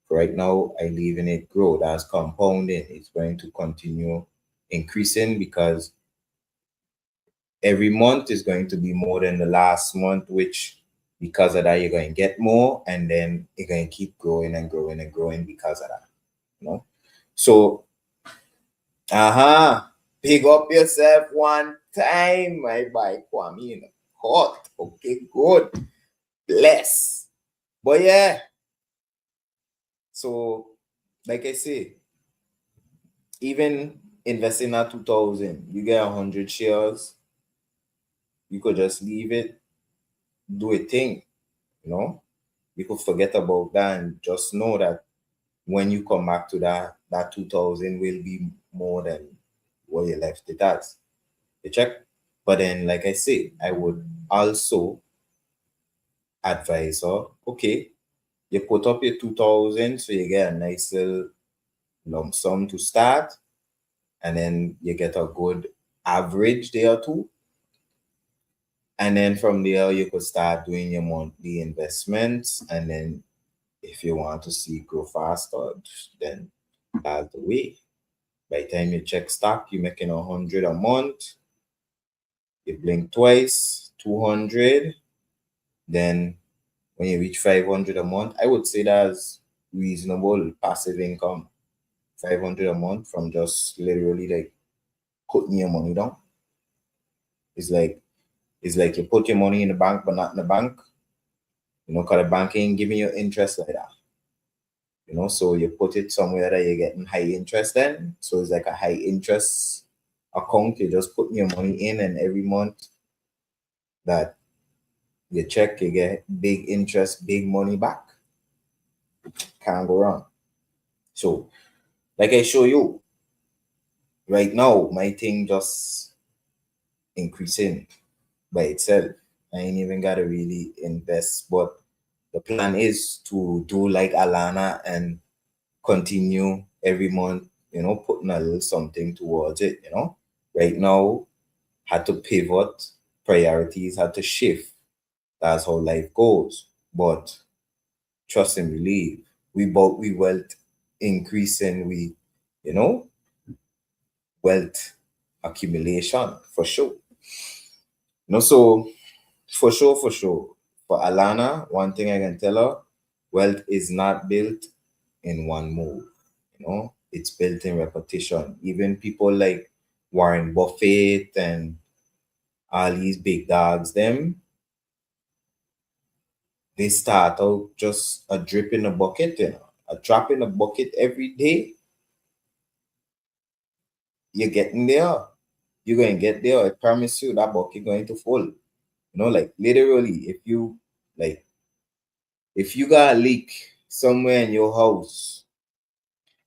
right now, I leaving it grow. That's compounding. It's going to continue increasing because every month is going to be more than the last month, which because of that, you're going to get more, and then you're going to keep growing and growing and growing because of that. So, big up yourself one time, my boy Kwame. Hot. Okay, good. Bless. But yeah, so like I say, even investing at 2,000, you get 100 shares, you could just leave it, do a thing, you know. You could forget about that and just know that when you come back to that 2,000 will be more than what you left it as. You check. But then, like I say, I would also advise her, okay, you put up your 2,000, so you get a nice little lump sum to start, and then you get a good average there too. And then from there, you could start doing your monthly investments. And then if you want to see it grow faster, then that's the way. By the time you check stock, you're making 100 a month. You blink twice, 200. Then when you reach 500 a month, I would say that's reasonable passive income. 500 a month from just literally like putting your money down. It's like you put your money in the bank, but not in the bank. Because the bank ain't giving you interest like that. So you put it somewhere that you're getting high interest in. So it's like a high interest account. You're just putting your money in, and every month that You check, you get big interest, big money back. Can't go wrong. So, like I show you, right now, my thing just increasing by itself. I ain't even gotta really invest. But the plan is to do like Alana and continue every month, putting a little something towards it, Right now, had to pivot, priorities had to shift. That's how life goes. But trust and believe, we wealth increasing, you know, wealth accumulation for sure. So for sure. For Alana, one thing I can tell her, wealth is not built in one move. It's built in repetition. Even people like Warren Buffett and all these big dogs, they start out just a drip in a bucket, a drop in a bucket every day. You're getting there. You're going to get there. I promise you that bucket going to full. Like literally, like if you got a leak somewhere in your house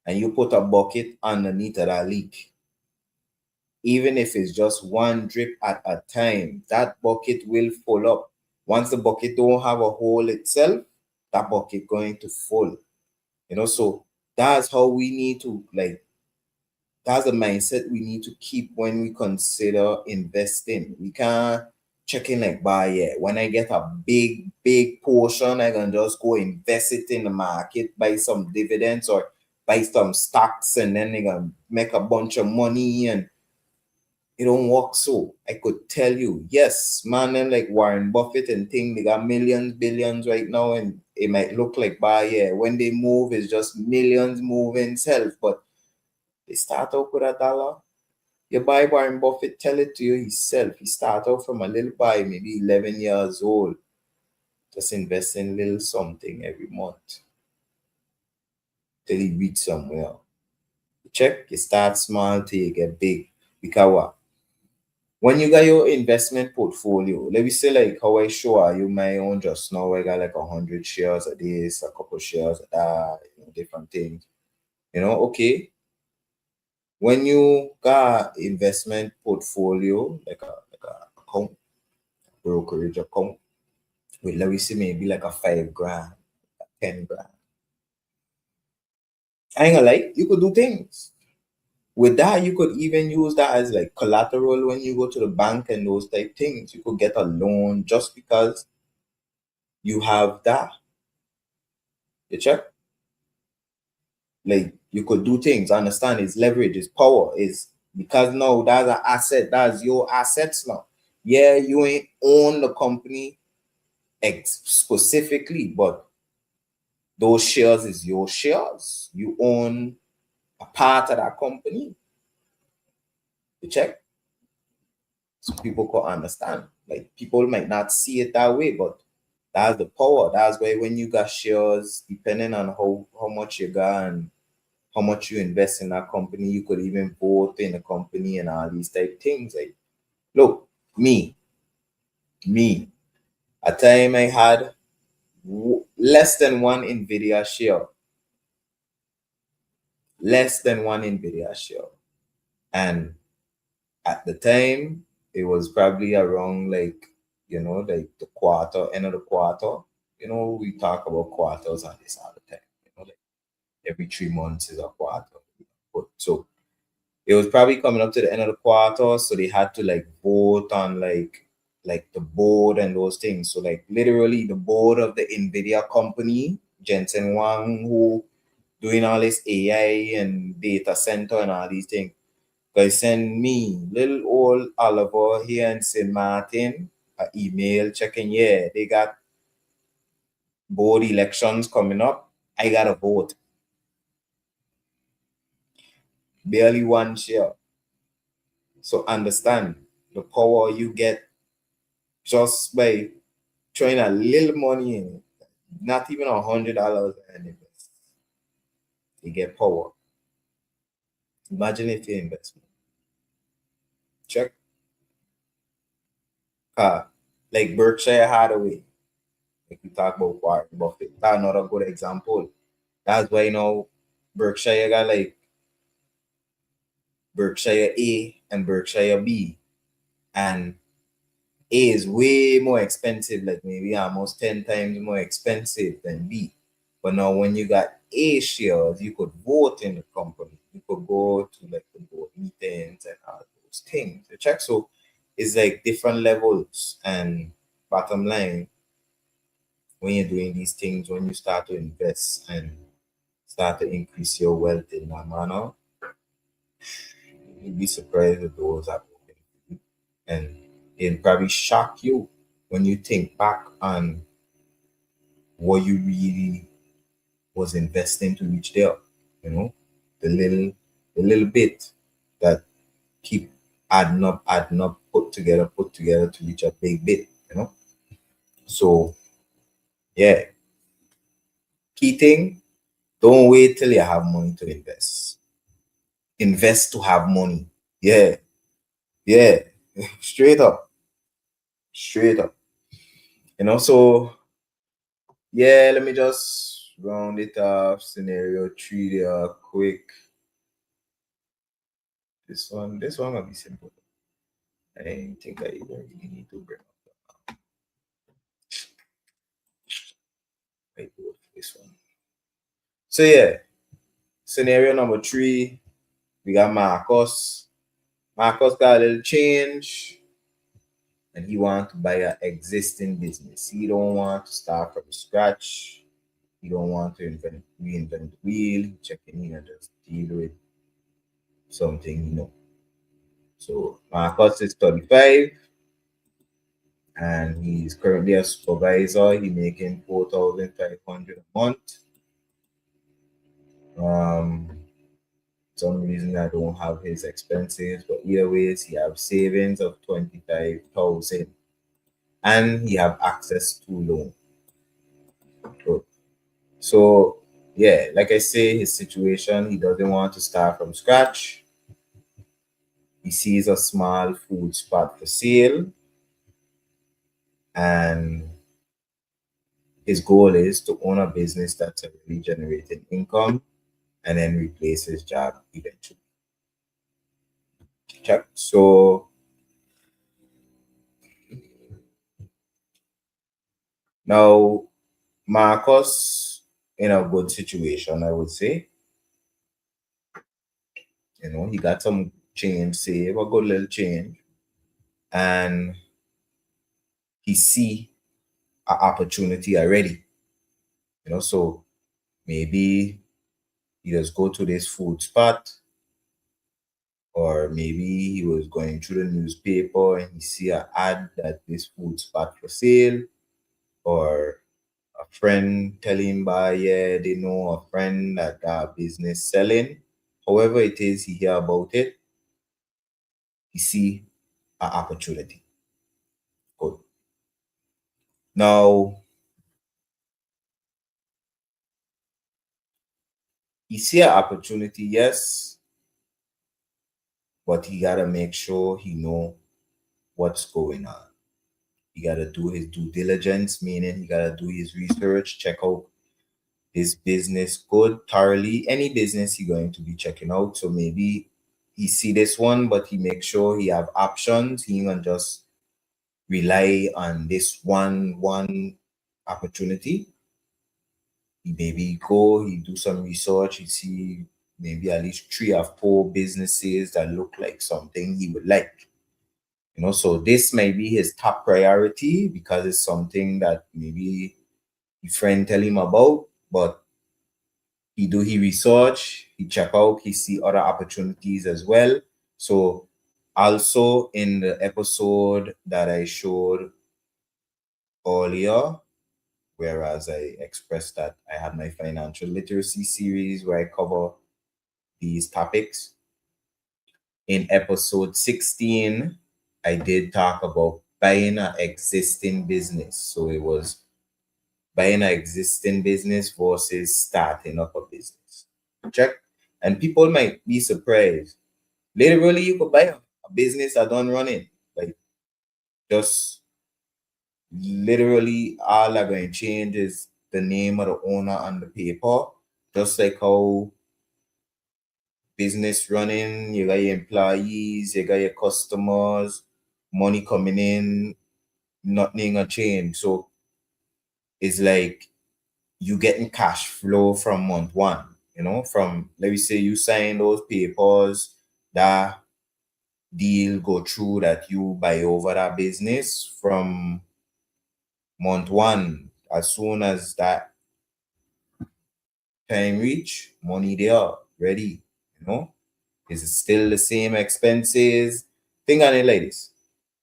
and you put a bucket underneath of that leak, even if it's just one drip at a time, that bucket will full up. Once the bucket don't have a hole itself, that bucket going to full. So that's how we need to that's the mindset we need to keep when we consider investing. We can't check in like buy it. When I get a big portion, I can just go invest it in the market, buy some dividends or buy some stocks, and then they gonna make a bunch of money, and it don't work so. I could tell you, yes, man, them like Warren Buffett and thing, they got millions, billions right now, and it might look like buy yeah. When they move, it's just millions moving self, but they start out with $1. You buy Warren Buffett, tell it to you himself. He start out from a little buy, maybe 11 years old, just investing little something every month till he reach somewhere. Check, you start small till you get big. Because what? When you got your investment portfolio, let me say like how I show you my own just now, I got like 100 shares of this, a couple shares of that, different things. Okay. When you got investment portfolio, like a account, brokerage account, with let me see maybe like a 5 grand, 10 grand. I ain't gonna lie, you could do things. With that, you could even use that as like collateral when you go to the bank and those type things. You could get a loan just because you have that. You check? Like you could do things. Understand it's leverage, it's power, is because now that's an asset, that's your assets now. Yeah, you ain't own the company specifically, but those shares is your shares. You own a part of that company. You check? So people could understand. Like people might not see it that way, but that's the power. That's why when you got shares, depending on how much you got and how much you invest in that company, you could even vote in the company and all these type things. Like, look, me, a time I had less than one Nvidia share, less than one Nvidia share, and at the time it was probably around like like the quarter end of the quarter. We talk about quarters and this all the time. Like every 3 months is a quarter. But so it was probably coming up to the end of the quarter, so they had to like vote on like the board and those things. So like literally the board of the Nvidia company, Jensen Wang, who doing all this AI and data center and all these things, they send me, little old Oliver here in St. Martin, an email checking, yeah, they got board elections coming up. I got to vote. Barely one share. So understand the power you get just by throwing a little money in it. Not even $100 and invest. You get power. Imagine if you invest. Check. like Berkshire Hathaway. Like we talk about Warren Buffett. That's another good example. That's why now Berkshire got like Berkshire A and Berkshire B. And A is way more expensive, like maybe almost 10 times more expensive than B. But now when you got A shares, you could vote in the company. You could go to like the board meetings and all those things. You check. So it's like different levels. And bottom line, when you're doing these things, when you start to invest and start to increase your wealth in that manner, you'd be surprised at those that and it'll probably shock you when you think back on what you really was investing to reach there. You know, the little the little bit that keep adding up, put together to reach a big bit, you know. So yeah, key thing, don't wait till you have money to invest. Invest to have money. Yeah, yeah. Straight up. Straight up. You know, so yeah, let me just round it off. Scenario three there quick. This one gonna be simple. I didn't think I even really need to bring up the whiteboard for this one. So yeah, scenario number three, we got Marcus. Marcus got a little change and he want to buy an existing business. He don't want to start from scratch. He don't want to reinvent the wheel. He checking in and just deal with something, you know. So Marcus is 35 and he's currently a supervisor. He making 4,500 a month. Um, some reason I don't have his expenses, but either ways he have savings of 25,000 and he have access to loan. Good. So yeah, like I say, his situation, he doesn't want to start from scratch. He sees a small food spot for sale and his goal is to own a business that's already generating income and then replace his job eventually. Check. So now Marcus in a good situation, I would say. You know, he got some change save, a good little change, and he see an opportunity already. You know, so maybe he just go to this food spot, or maybe he was going through the newspaper and he see an ad that this food spot for sale, or a friend tell him by yeah, they know a friend that got business selling. However it is he hear about it, he see an opportunity. Good. Now he see an opportunity, yes, but he gotta make sure he know what's going on. He gotta do his due diligence, meaning he gotta do his research, check out his business good thoroughly. Any business he going to be checking out. So maybe he see this one, but he make sure he have options. He even just rely on this one opportunity. He maybe go, he do some research, he see maybe at least 3 or 4 businesses that look like something he would like. You know, so this may be his top priority because it's something that maybe his friend tell him about, but he do he research, he check out, he see other opportunities as well. So also in the episode that I showed earlier, whereas I expressed that I had my financial literacy series where I cover these topics. In episode 16, I did talk about buying an existing business. So it was buying an existing business versus starting up a business. Check. And people might be surprised. Literally, you could buy a business that don't run it. Like just literally all I'm going to change is the name of the owner on the paper, just like how business running, you got your employees, you got your customers, money coming in, nothing a change. So it's like you getting cash flow from month one, from let me say you sign those papers, that deal go through, that you buy over that business from month one. As soon as that time reach, money there, ready, you know. Is it still the same expenses? Think on it like this.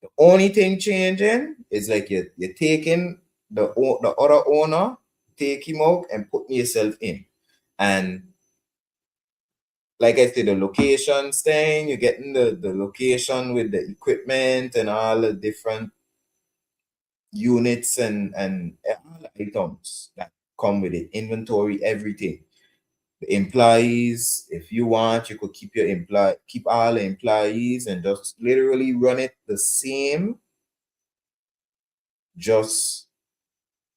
The only thing changing is like you're taking the other owner, take him out and put yourself in. And like I said, the location staying, you're getting the location with the equipment and all the different units and all the items that come with it, inventory, everything. The employees, if you want, you could keep all the employees and just literally run it the same. Just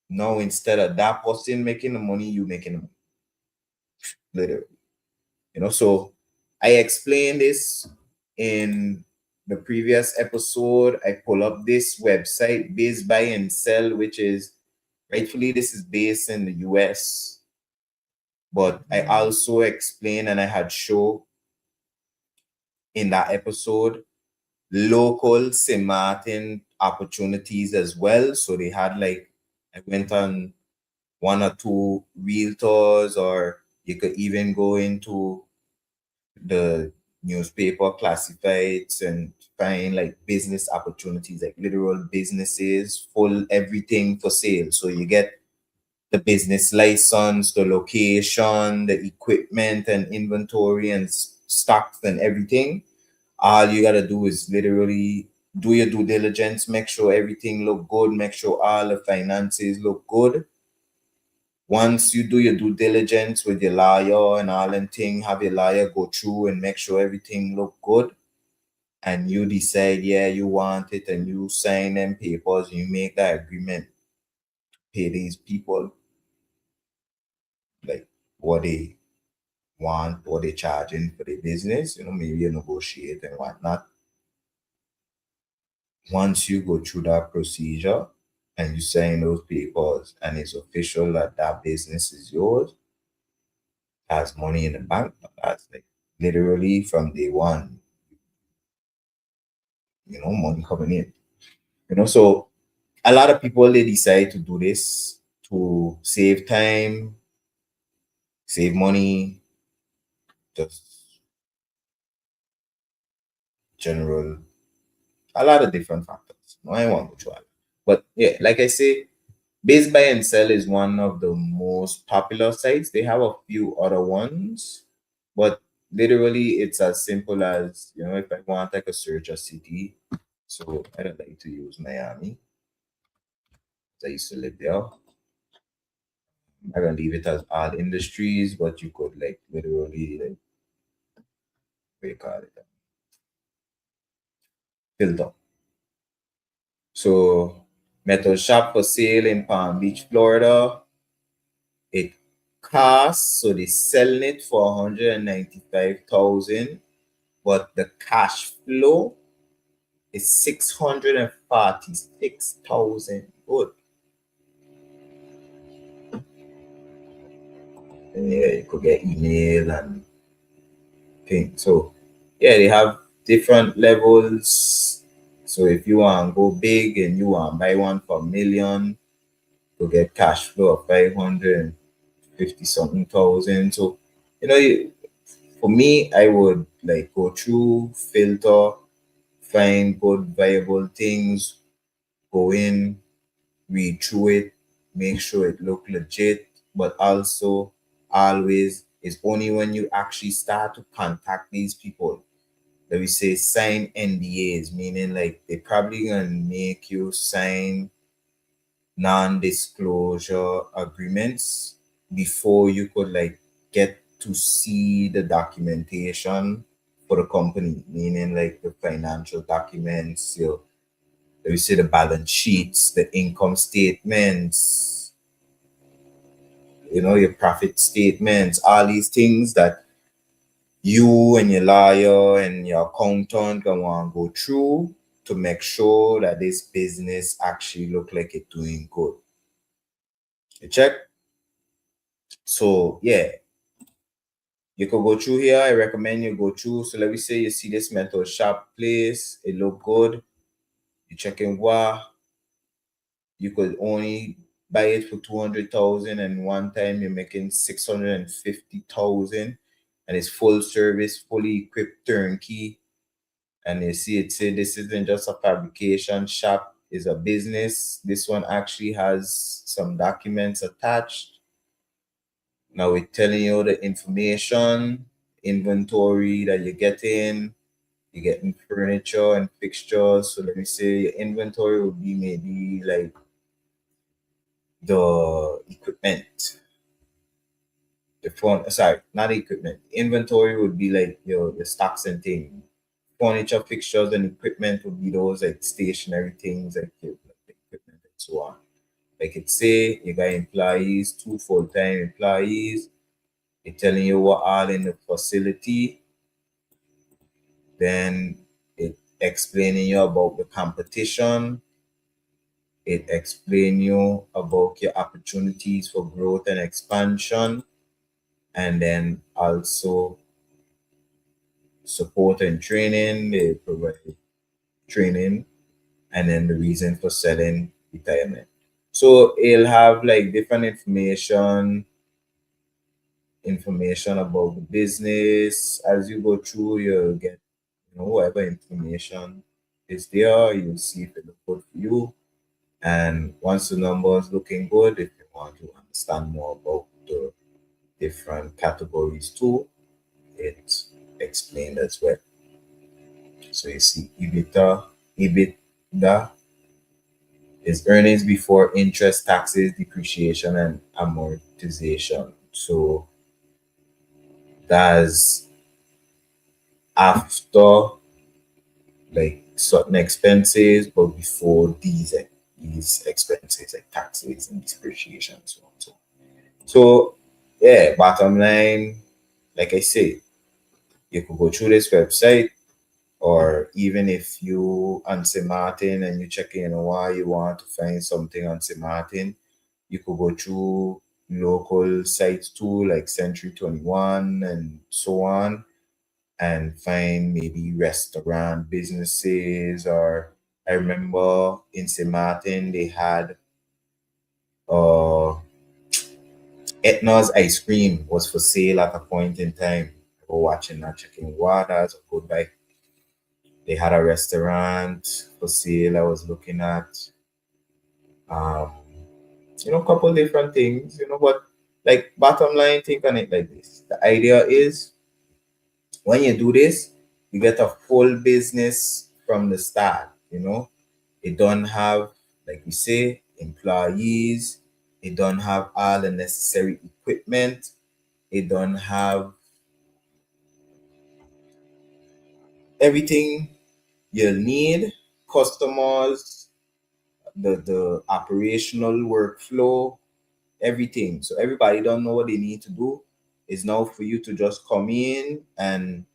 now, instead of that person making the money, you making the money, literally. So I explained this in the previous episode. I pull up this website, Biz Buy and Sell, which is rightfully this is based in the US. But I also explained and I had show in that episode local St. Martin opportunities as well. So they had like, I went on one or two realtors, or you could even go into the newspaper classifieds and find like business opportunities, like literal businesses, full everything for sale. So you get the business license, the location, the equipment and inventory and stocks and everything. All you gotta do is literally do your due diligence, make sure everything look good, make sure all the finances look good. Once you do your due diligence with your lawyer and all them thing, have your lawyer go through and make sure everything look good, and you decide, yeah, you want it, and you sign them papers, you make that agreement, pay these people like what they want, what they charging for the business, maybe you negotiate and whatnot. Once you go through that procedure and you sign those papers and it's official that that business is yours, has money in the bank, that's like literally from day one, money coming in. So a lot of people, they decide to do this to save time, save money, just general, a lot of different factors. No, I won't go through all. But yeah, like I say, Base Buy and Sell is one of the most popular sites. They have a few other ones, but literally it's as simple as, if I want, I could search a city. So I don't like to use Miami. I used to live there. I can leave it as all industries, but you could like literally like, what you call it, filter. So metal shop for sale in Palm Beach, Florida. It costs, so they selling it for 195,000, but the cash flow is 646,000. Good. And yeah, you could get email and things. So yeah, they have different levels. So if you want to go big and you want to buy one for a million, to get cash flow of 550 something thousand. So, for me, I would like go through, filter, find good, viable things, go in, read through it, make sure it look legit, but also always it's only when you actually start to contact these people that we say sign NDAs, meaning like they probably gonna make you sign non-disclosure agreements before you could like get to see the documentation for the company, meaning like the financial documents, your We see the balance sheets, the income statements, your profit statements, all these things that you and your lawyer and your accountant can want to go through to make sure that this business actually look like it's doing good. You check? So yeah, you could go through here. I recommend you go through. So let me say you see this metal shop place, it look good. You check in what you could only buy it for 200,000 and one time you're making 650,000 and it's full service, fully equipped turnkey. And you see it say this isn't just a fabrication shop, it's a business. This one actually has some documents attached. Now we're telling you the information, inventory that you're getting. You're getting furniture and fixtures. So let me say your inventory would be maybe like the equipment. The phone, sorry, not the equipment. Inventory would be like your stocks and things. Furniture, fixtures, and equipment would be those like stationary things like your equipment and so on. Like it say you got employees, 2 full-time employees. It's telling you what all in the facility. Then it explaining you about the competition. It explain you about your opportunities for growth and expansion, and then also support and training. They provide training, and then the reason for selling retirement. So it'll have like different information about the business. As you go through, you'll get whatever information is there. You'll see if it look good for you. And once the numbers looking good, if you want to understand more about the different categories too, it's explained as well. So you see EBITDA is earnings before interest, taxes, depreciation, and amortization. So that's after like certain expenses, but before these expenses like taxes and depreciation and so on. So yeah, bottom line, like I say, you could go through this website, or even if you on St. Martin and you check in why you want to find something on St. Martin, you could go through local sites too, like Century 21 and so on, and find maybe restaurant businesses. Or I remember in St. Martin they had uh Etna's ice cream was for sale at a point in time. I go watching that checking waters or good buy. They had a restaurant for sale. I was looking at um a couple different things, but like bottom line, think on it like this. The idea is when you do this, you get a full business from the start. It don't have, like we say, employees, it don't have all the necessary equipment, it don't have everything you'll need, customers, the operational workflow, everything. So everybody don't know what they need to do. It's now for you to just come in and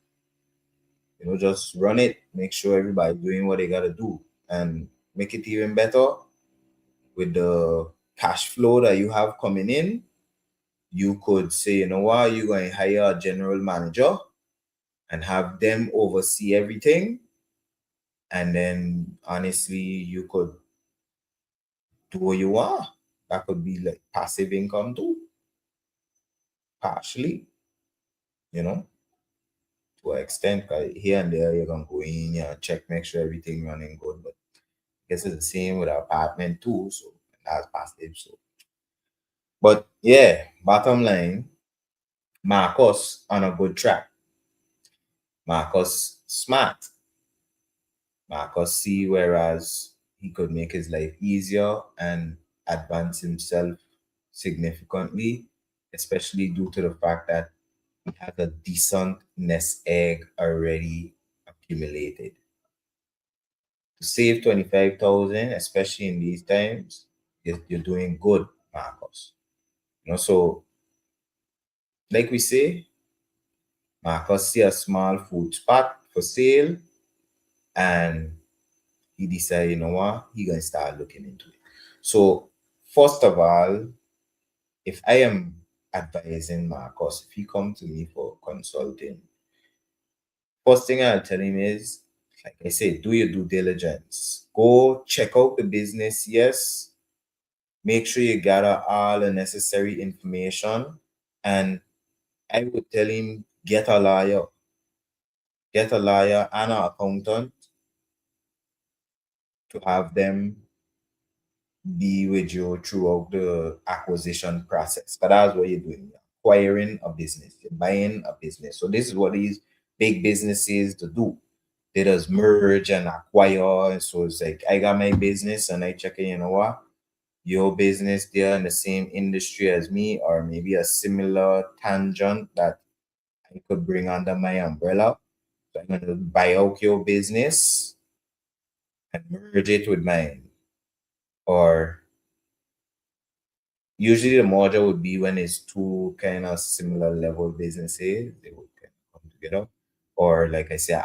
just run it, make sure everybody doing what they gotta do, and make it even better with the cash flow that you have coming in. You could say, you know what, you're going to hire a general manager and have them oversee everything. And then honestly, you could do what you want. That could be like passive income too, partially, you know, to an extent. 'Cause here and there, you're gonna go in, check, make sure everything running good. But I guess it's the same with our apartment too. So that's passive. So, but yeah, bottom line, Marcus on a good track. Marcus smart. Marcus see whereas he could make his life easier and advance himself significantly, especially due to the fact that he has a decent nest egg already accumulated. To save 25,000, especially in these times, you're doing good, Marcus. So like we say, Marcus see a small food spot for sale, and he decided, you know what, he gonna start looking into it. So first of all, if I am advising Marcus, if he come to me for consulting, first thing I'll tell him is, like I say, do your due diligence. Go check out the business, yes. Make sure you gather all the necessary information. And I would tell him, get a lawyer and an accountant to have them be with you throughout the acquisition process. But that's what you're doing. You're acquiring a business, you're buying a business. So this is what these big businesses to do. They just merge and acquire. And so it's like I got my business and I check it, you know what? Your business, they're in the same industry as me, or maybe a similar tangent that I could bring under my umbrella. So I'm gonna buy out your business and merge it with mine. Or usually the merger would be when it's two kind of similar level businesses, they would kind of come together. Or like I said,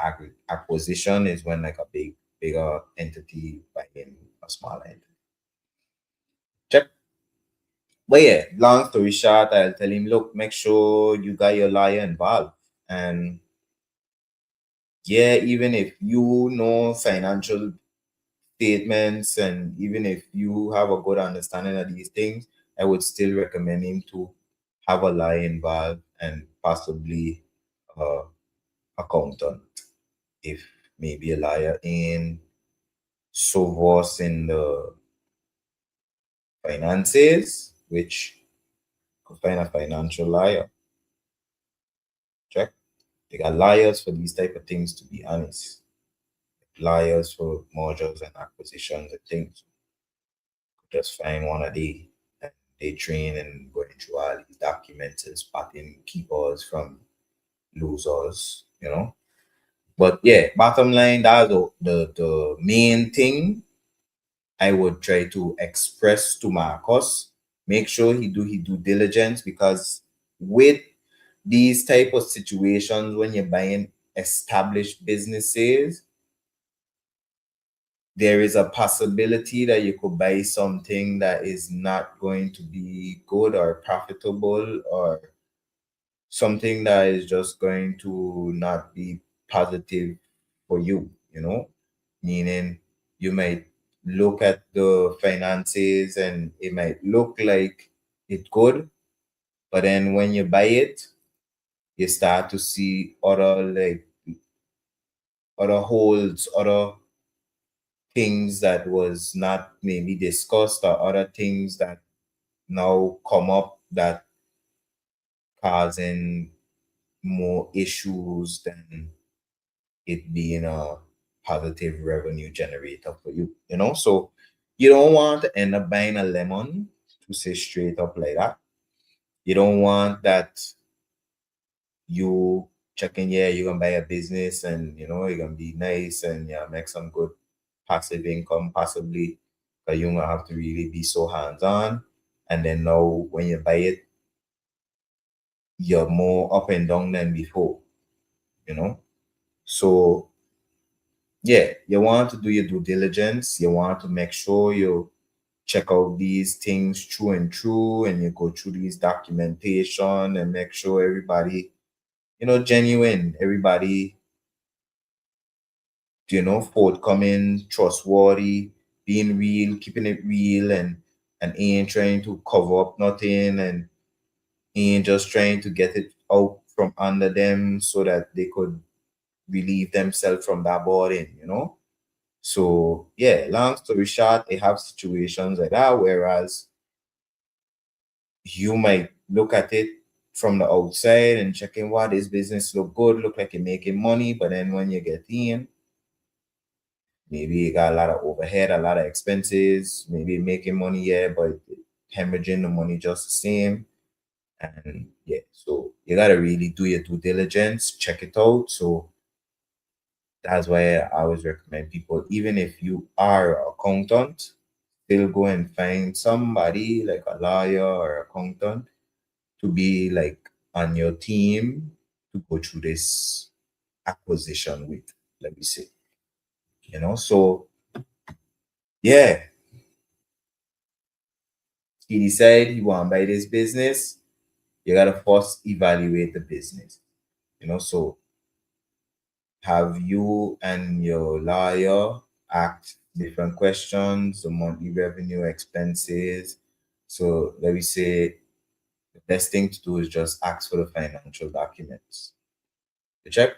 acquisition is when like a bigger entity buying a smaller entity. Check. But yeah, long story short, I'll tell him, look, make sure you got your lawyer involved. And yeah, even if you know financial statements and even if you have a good understanding of these things, I would still recommend him to have a lawyer involved and possibly uh accountant if maybe a lawyer in so versed in the finances, which could find a financial lawyer. Check. They got lawyers for these type of things, to be honest. Lawyers for mergers and acquisitions and things. Just find one a day and they train and going through all these documents and spotting keepers from losers. But yeah, bottom line, that's the main thing I would try to express to Marcus. Make sure he do his due diligence, because with these type of situations when you're buying established businesses, there is a possibility that you could buy something that is not going to be good or profitable, or something that is just going to not be positive for you. Meaning you might look at the finances and it might look like it's good, but then when you buy it, you start to see other holes, other things that was not maybe discussed, or other things that now come up that causing more issues than it being a positive revenue generator for you. So you don't want to end up buying a lemon, to say straight up like that. You don't want that you checking, yeah, you're gonna buy a business and you're gonna be nice and yeah, make some good passive income possibly, but you're gonna have to really be so hands-on. And then now when you buy it, you're more up and down than before, you know. So yeah, you want to do your due diligence. You want to make sure you check out these things through and through, and you go through these documentation and make sure everybody, genuine, everybody, forthcoming, trustworthy, being real, keeping it real, and ain't trying to cover up nothing, and ain't just trying to get it out from under them so that they could relieve themselves from that burden. So yeah, long story short, they have situations like that, whereas you might look at it from the outside and checking, what this business look good, look like you're making money, but then when you get in, maybe you got a lot of overhead, a lot of expenses, maybe making money, yeah, but hemorrhaging the money just the same. And yeah, so you gotta really do your due diligence, check it out. So That's why I always recommend people, even if you are an accountant, still go and find somebody like a lawyer or accountant to be like on your team to go through this acquisition with, let me say. So yeah, he decided he want to buy this business. You gotta first evaluate the business. So have you and your lawyer ask different questions, the monthly revenue, expenses. So let me say the best thing to do is just ask for the financial documents. You check.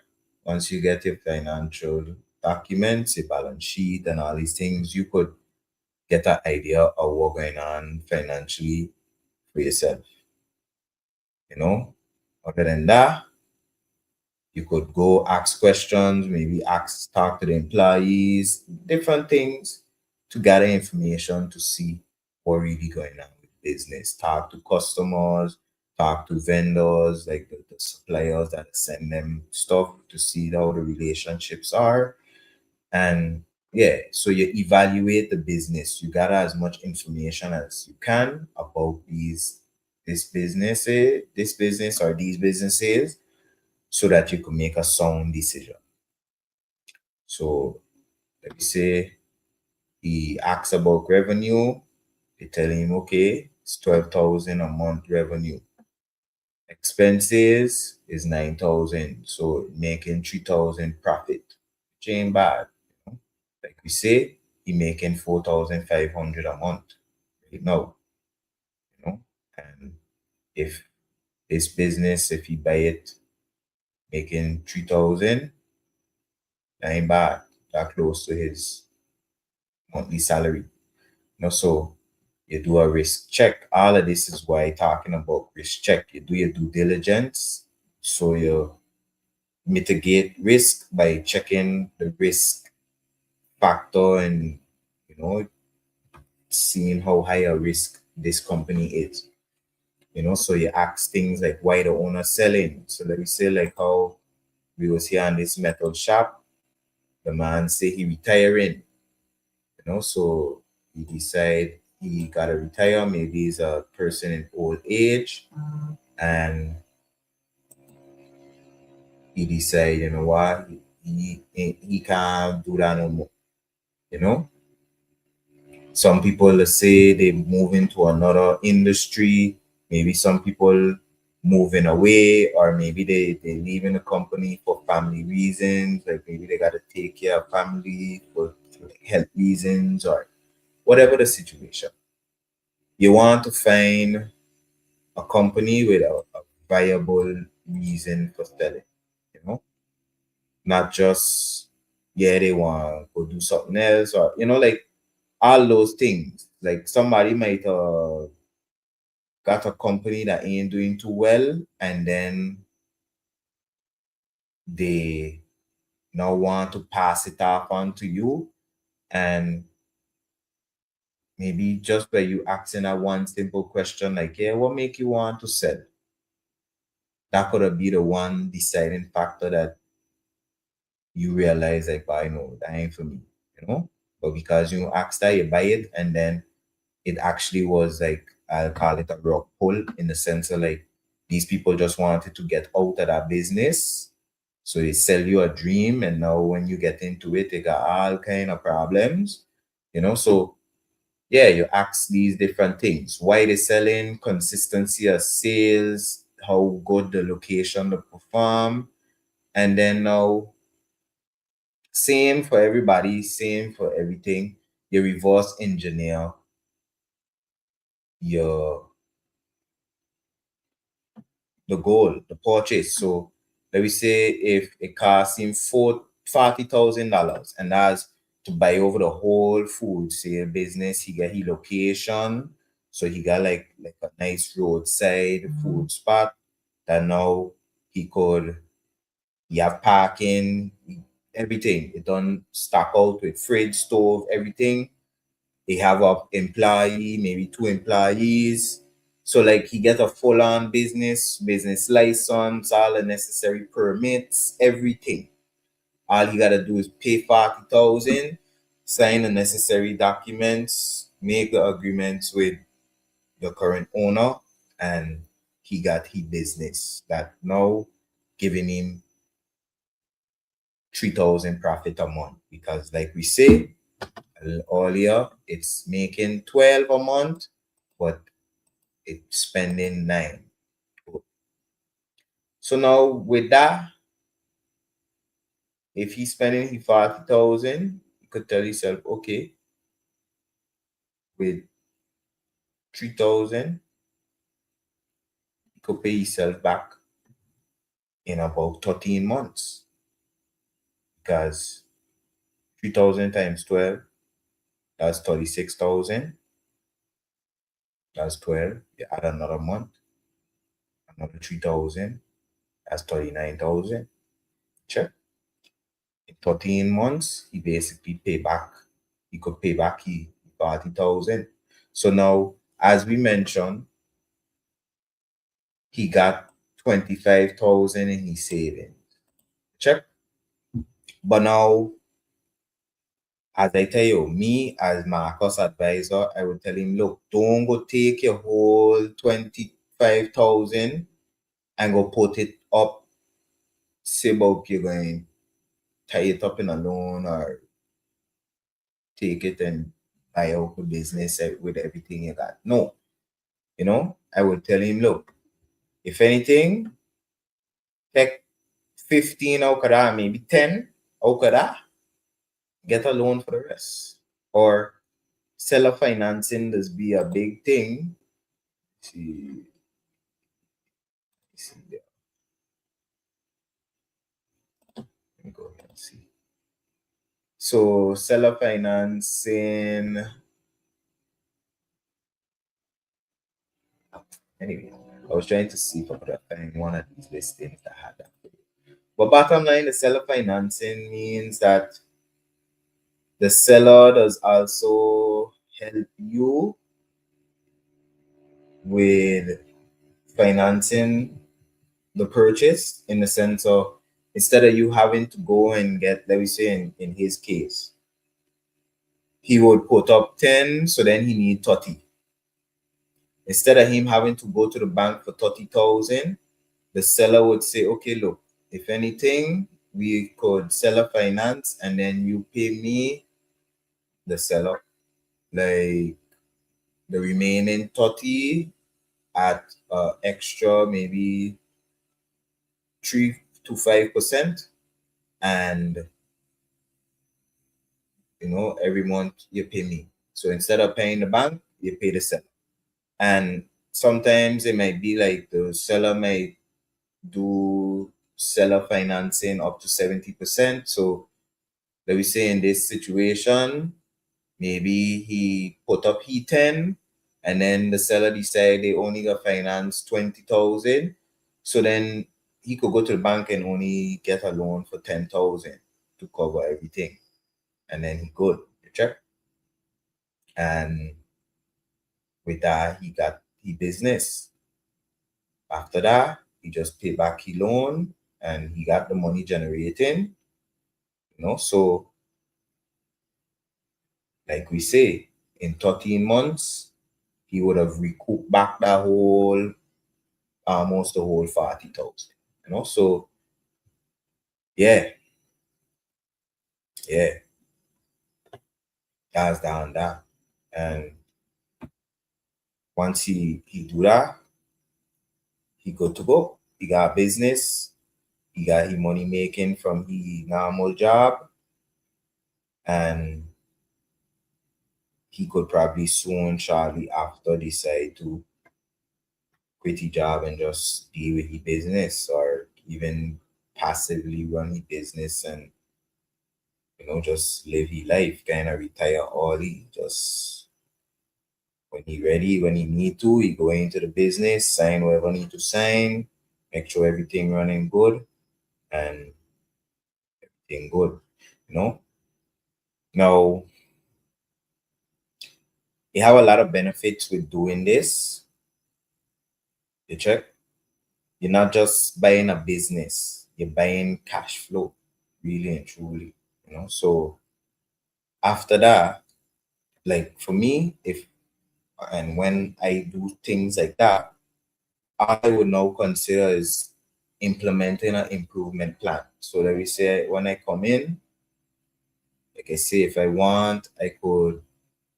Once you get your financial documents, your balance sheet, and all these things, you could get an idea of what's going on financially for yourself. You know, other than that, you could go ask questions, maybe talk to the employees, different things to gather information to see what really going on with business. Talk to customers, talk to vendors, like the suppliers that send them stuff to see how the relationships are. And yeah, so you evaluate the business. You gather as much information as you can about this business or these businesses so that you can make a sound decision. So let me say he asks about revenue, they tell him, okay, it's 12,000 a month revenue. Expenses is 9,000, so making 3,000 profit. Which ain't bad. Like we say, he making 4,500 a month right now. You know, and if this business, if he buy it making 3,000, that ain't bad. That close to his monthly salary. So you do a risk check. All of this is why talking about risk check. You do your due diligence. So you mitigate risk by checking the risk factor and you know seeing how high a risk this company is. So you ask things like why the owner selling. So let me say like how we was here on this metal shop. The man say he retiring. So he decide he gotta retire. Maybe he's a person in old age, and he decide, you know what, he can't do that no more. You know, some people say they move into another industry. Maybe some people moving away, or maybe they leaving the company for family reasons. Like maybe they gotta take care of family for health reasons or whatever the situation. You want to find a company with a viable reason for selling, you know, not just, yeah, they want to go do something else or, like all those things. Like somebody might got a company that ain't doing too well and then they now want to pass it off on to you. And maybe just by you asking that one simple question like, yeah, what make you want to sell? That could be the one deciding factor that you realize like, I know that ain't for me. But because you asked that, you buy it, and then it actually was like, I'll call it a rock pull in the sense of like these people just wanted to get out of that business. So they sell you a dream, and now when you get into it, they got all kind of problems. So yeah, you ask these different things. Why they selling, consistency of sales, how good the location to perform, and then now same for everybody, same for everything. You reverse engineer your the goal, the purchase. So let me say if it costs him $40,000 and that's to buy over the whole food sale business, he get his location. So he got like a nice roadside food spot that now he could he have parking, everything. It done stock out with fridge, stove, everything. He have a employee, maybe two employees. So like he get a full on business license, all the necessary permits, everything. All you gotta do is pay 40,000, sign the necessary documents, make the agreements with the current owner, and he got his business that now giving him 3,000 profit a month. Because like we say earlier, it's making 12 a month, but it's spending 9. So now with that, if he's spending his 40,000, you could tell yourself, okay, with 3,000, you could pay yourself back in about 13 months. Because 3,000 times 12, that's 36,000. That's 12. You add another month, another 3,000. That's 39,000. Check. In 13 months, he basically he could pay back he 40,000. So now, as we mentioned, he got 25,000 in his savings. Check. But now, as I tell you, me as Marcus advisor, I would tell him, look, don't go take your whole 25,000 and go put it up. Say about you're going tie it up in a loan or take it and buy out the business with everything you got. No, I would tell him, look, if anything, take 15 out of that, maybe 10 out of that, get a loan for the rest. Or seller financing does be a big thing. See there. Let me go ahead and see. So seller financing. Anyway, I was trying to see if I could find one of these listings that had that. But bottom line, the seller financing means that the seller does also help you with financing the purchase, in the sense of, instead of you having to go and get, let me say in his case, he would put up 10, so then he need 30. Instead of him having to go to the bank for 30,000, the seller would say, okay, look, if anything, we could seller finance, and then you pay me, the seller, like the remaining 30 at extra maybe 3 to 5%. And every month you pay me. So instead of paying the bank, you pay the seller. And sometimes it might be like the seller might do seller financing up to 70%. So let me say in this situation, maybe he put up he 10, and then the seller decide they only got finance 20,000. So then he could go to the bank and only get a loan for 10,000 to cover everything. And then he good. You check. And with that, he got his business. After that, he just pay back his loan and he got the money generating. So like we say, in 13 months, he would have recouped back that almost the whole 40,000. So yeah, that's down that. And once he do that, he good to go. He got business. He got his money making from his normal job, and he could probably soon, shortly after, decide to quit his job and just deal with his business, or even passively run his business and just live his life, kind of retire early. Just when he ready, when he need to, he go into the business, sign whatever need to sign, make sure everything running good, and everything good. Now, you have a lot of benefits with doing this. You check. You're not just buying a business, you're buying cash flow. really and truly, So after that, like for me, if and when I do things like that, I would now consider is implementing an improvement plan. So let me say when I come in, like I say, if I want, I could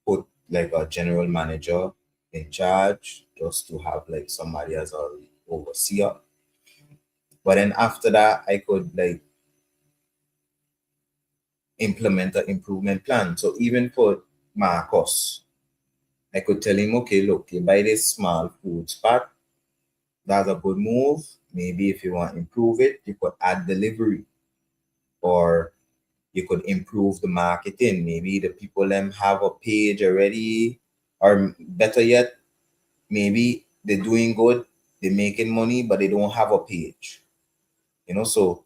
put like a general manager in charge just to have like somebody as a overseer. But then after that, I could like implement an improvement plan. So even for Marcos, I could tell him, okay, look, you buy this small food spot, that's a good move. Maybe if you want to improve it, you could add delivery or you could improve the marketing. Maybe the people them have a page already, or better yet, maybe they're doing good, they're making money, but they don't have a page. So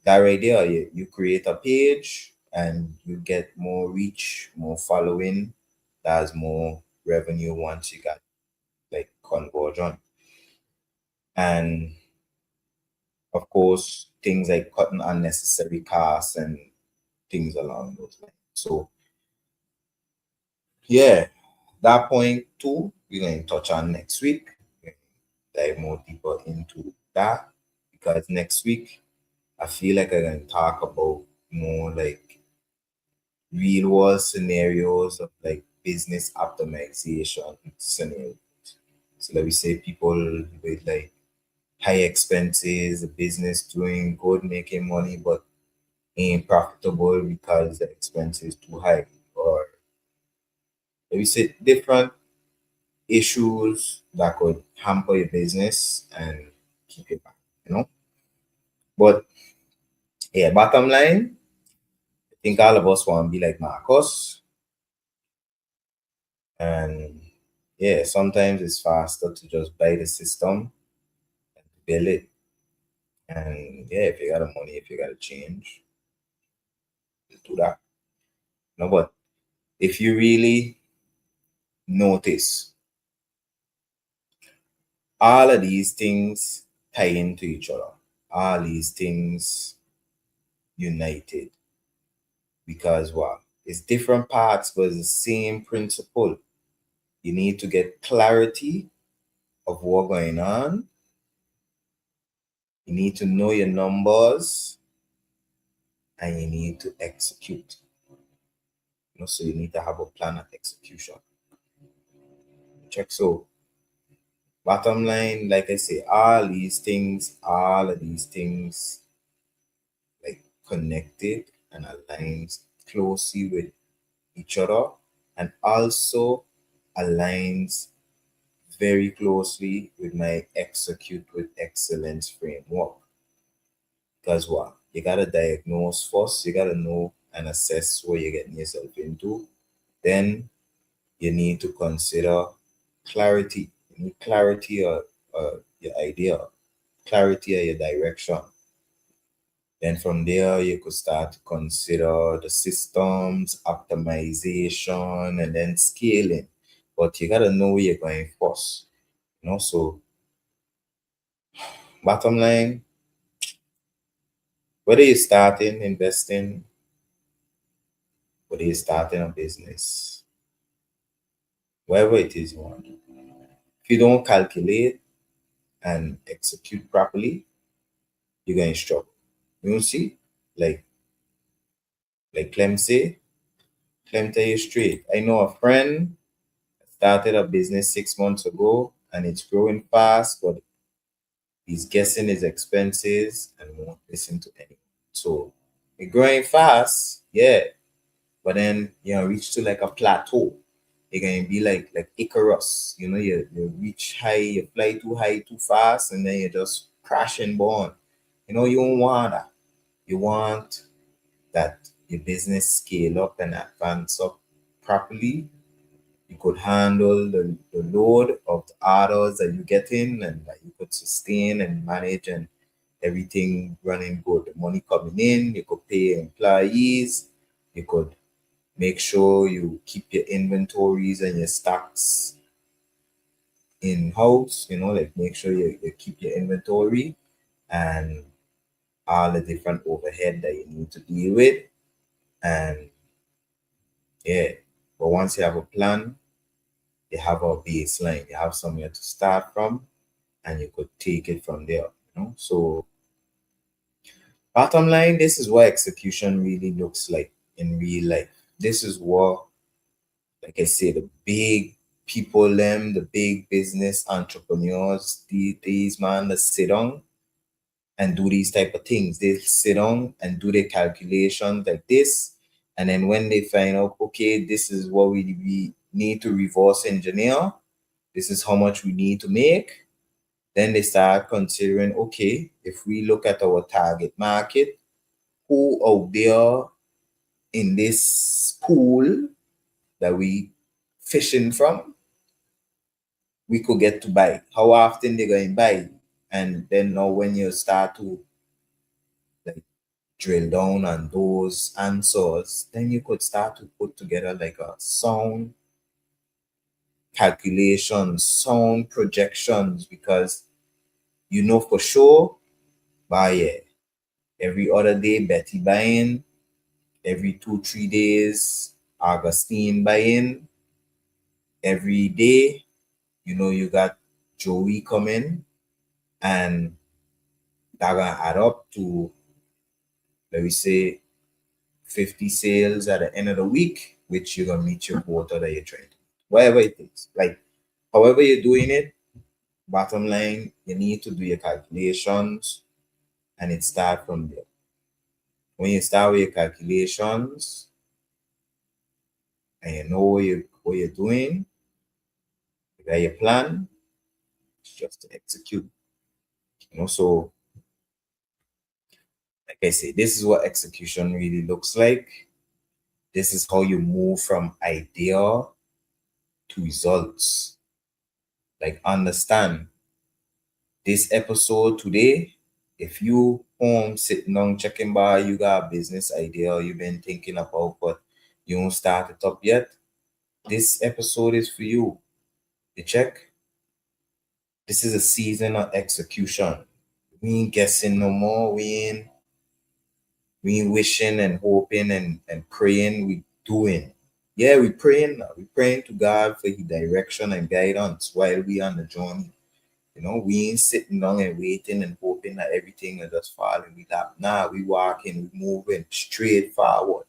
that right there, you create a page and you get more reach, more following. That's more revenue once you got like conversion. And of course, things like cutting unnecessary costs and things along those lines. So yeah, that point too, we're going to touch on next week. We're gonna dive more deeper into that because next week I feel like I'm going to talk about more like real world scenarios of like business optimization scenarios. So let me say people with like high expenses, a business doing good, making money, but ain't profitable because the expense is too high. Or let me say different issues that could hamper your business and keep it back. But yeah, bottom line, I think all of us want to be like Marcos. And yeah, sometimes it's faster to just buy the system and build it. And yeah, if you got the money, if you got to change, just do that. But if you really notice, all of these things tie into each other. All these things united. Because what? It's different parts, but it's the same principle. You need to get clarity of what's going on. You need to know your numbers and you need to execute. So you need to have a plan of execution. Check. So bottom line, like I say, all of these things like connected and aligns closely with each other and also aligns very closely with my execute with excellence framework. Because what? You gotta diagnose first, you gotta know and assess what you're getting yourself into. Then you need to consider clarity. You need clarity of your idea, clarity of your direction. Then from there, you could start to consider the systems, optimization, and then scaling. But you gotta know where you're going first. So bottom line, whether you're starting investing, whether you're starting a business, whatever it is you want, if you don't calculate and execute properly, you're going to struggle. You see, like Clem say, Clem tell you straight. I know a friend started a business 6 months ago and it's growing fast, but he's guessing his expenses and won't listen to anyone. So it's growing fast, yeah, but then reach to like a plateau. You're gonna be like Icarus, you reach high, you fly too high too fast, and then you just crash and burn. You don't want that. You want that your business scale up and advance up properly. You could handle the load of the orders that you get in and that you could sustain and manage and everything running good. The money coming in, you could pay employees, you could make sure you keep your inventories and your stocks in house, like make sure you keep your inventory and all the different overhead that you need to deal with. And yeah, but once you have a plan, you have a baseline, you have somewhere to start from, and you could take it from there. So bottom line, this is what execution really looks like in real life. This is what, like I say, the big people, them, the big business entrepreneurs, these man that sit down and do these type of things. They sit down and do their calculations like this. And then when they find out, okay, this is what we need to reverse engineer, this is how much we need to make, then they start considering, okay, if we look at our target market, who out there in this pool that we fishing from, we could get to buy. How often they going to buy? And then now when you start to like drill down on those answers, then you could start to put together like a sound calculations, sound projections, because you know for sure, by yeah, every other day Betty buying, every 2-3 days Augustine buying, every day, you got Joey coming, and that gonna add up to, let me say, 50 sales at the end of the week, which you're gonna meet your quota that you're trying to, whatever it is. Like, however you're doing it, bottom line, you need to do your calculations, and it start from there. When you start with your calculations and you know what you're doing, you got your plan, it's just to execute. So like I say, this is what execution really looks like. This is how you move from idea to results. Like, understand this episode today. If you home sitting down checking by, you got a business idea you've been thinking about, but you don't start it up yet, this episode is for you. You check. This is a season of execution. We ain't guessing no more. We ain't wishing and hoping and praying. We doing. Yeah, we praying now. We praying to God for his direction and guidance while we on the journey. We ain't sitting down and waiting and hoping that everything will just fall in we lap. Nah, we walking, we moving straight forward,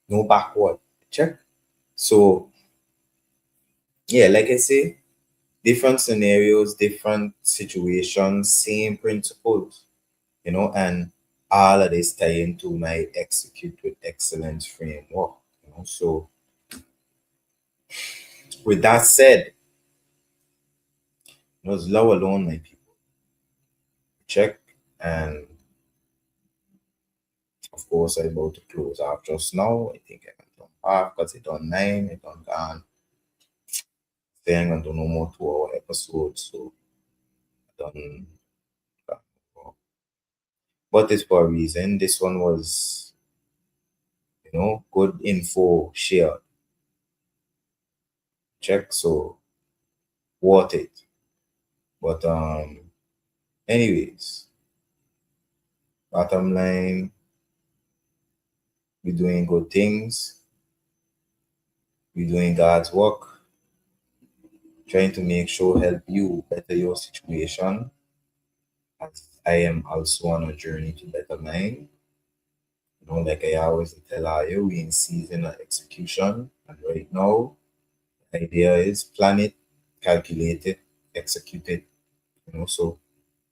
no backward. Check. So yeah, like I say, different scenarios, different situations, same principles, and all of this tie into my execute with excellence framework. So with that said, it was low alone, my people. Check. And of course, I'm about to close off just now. I think I can jump off because it on 9, it on gone. Then I'm gonna do no more 2-hour episodes, so I done. But it's for a reason. This one was, good info shared. Check. So worth it. But anyways, bottom line, we're doing good things. We're doing God's work, trying to make sure help you better your situation. As I am also on a journey to better mine. Like I always tell you, we in season of execution, and right now, the idea is plan it, calculate it, execute it. So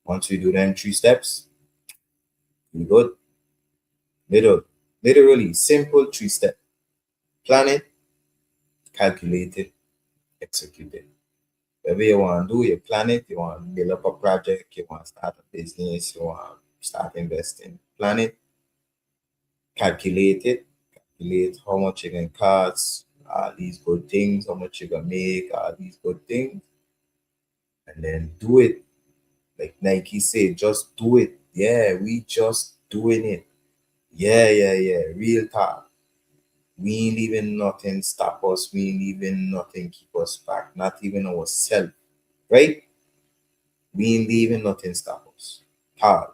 once we do them 3 steps, we good. Literally simple 3 step. Plan it, calculate it, execute it. Whatever you want to do, you plan it, you want to build up a project, you want to start a business, you want to start investing. Plan it, calculate it, calculate how much you can cost, all these good things, how much you can make, all these good things, and then do it. Like Nike said, just do it. Yeah, we just doing it. Yeah. Real talk. We ain't leaving nothing stop us. We ain't leaving nothing keep us back. Not even ourselves. Right? We ain't leaving nothing stop us. Hard.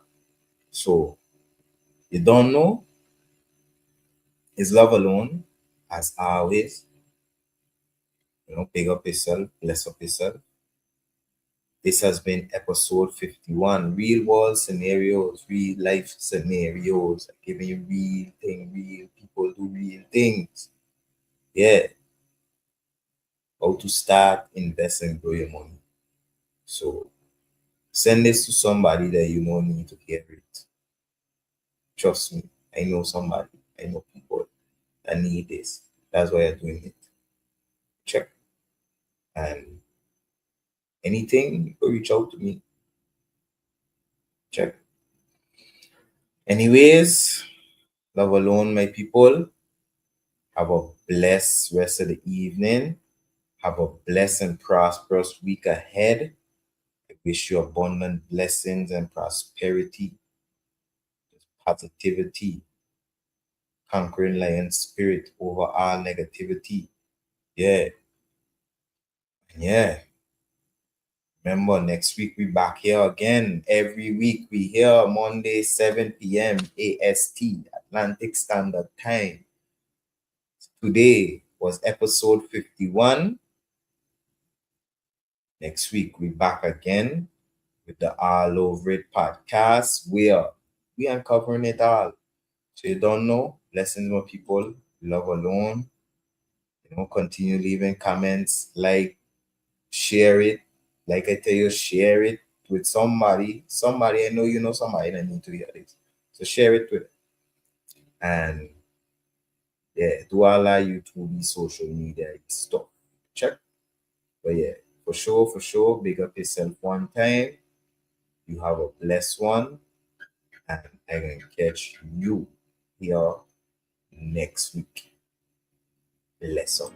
So You don't know? Is love alone, as always. Big up yourself, bless up yourself. This has been episode 51. Real world scenarios, real life scenarios. Giving you real thing, real people do real things. Yeah. How to start, invest, and grow your money. So send this to somebody that you know need to hear it. Trust me. I know somebody. I know people that need this. That's why I'm doing it. Check. And anything, you reach out to me. Check. Anyways, love alone, my people. Have a blessed rest of the evening. Have a blessed and prosperous week ahead. I wish you abundant blessings and prosperity, positivity, conquering lion spirit over all negativity. Yeah. Yeah. Remember, next week we back here again. Every week we here Monday, 7 p.m. AST, Atlantic Standard Time. Today was episode 51. Next week we back again with the All Over It podcast where we uncovering it all. So you don't know, blessings more people, love alone. Continue leaving comments, like, share it. Like I tell you, share it with somebody. Somebody, I know you know somebody that need to hear this. So share it with. And yeah, do all our YouTube, social media stuff. Check. But yeah, for sure, big up yourself one time. You have a blessed one. And I'm going to catch you here next week. Bless up.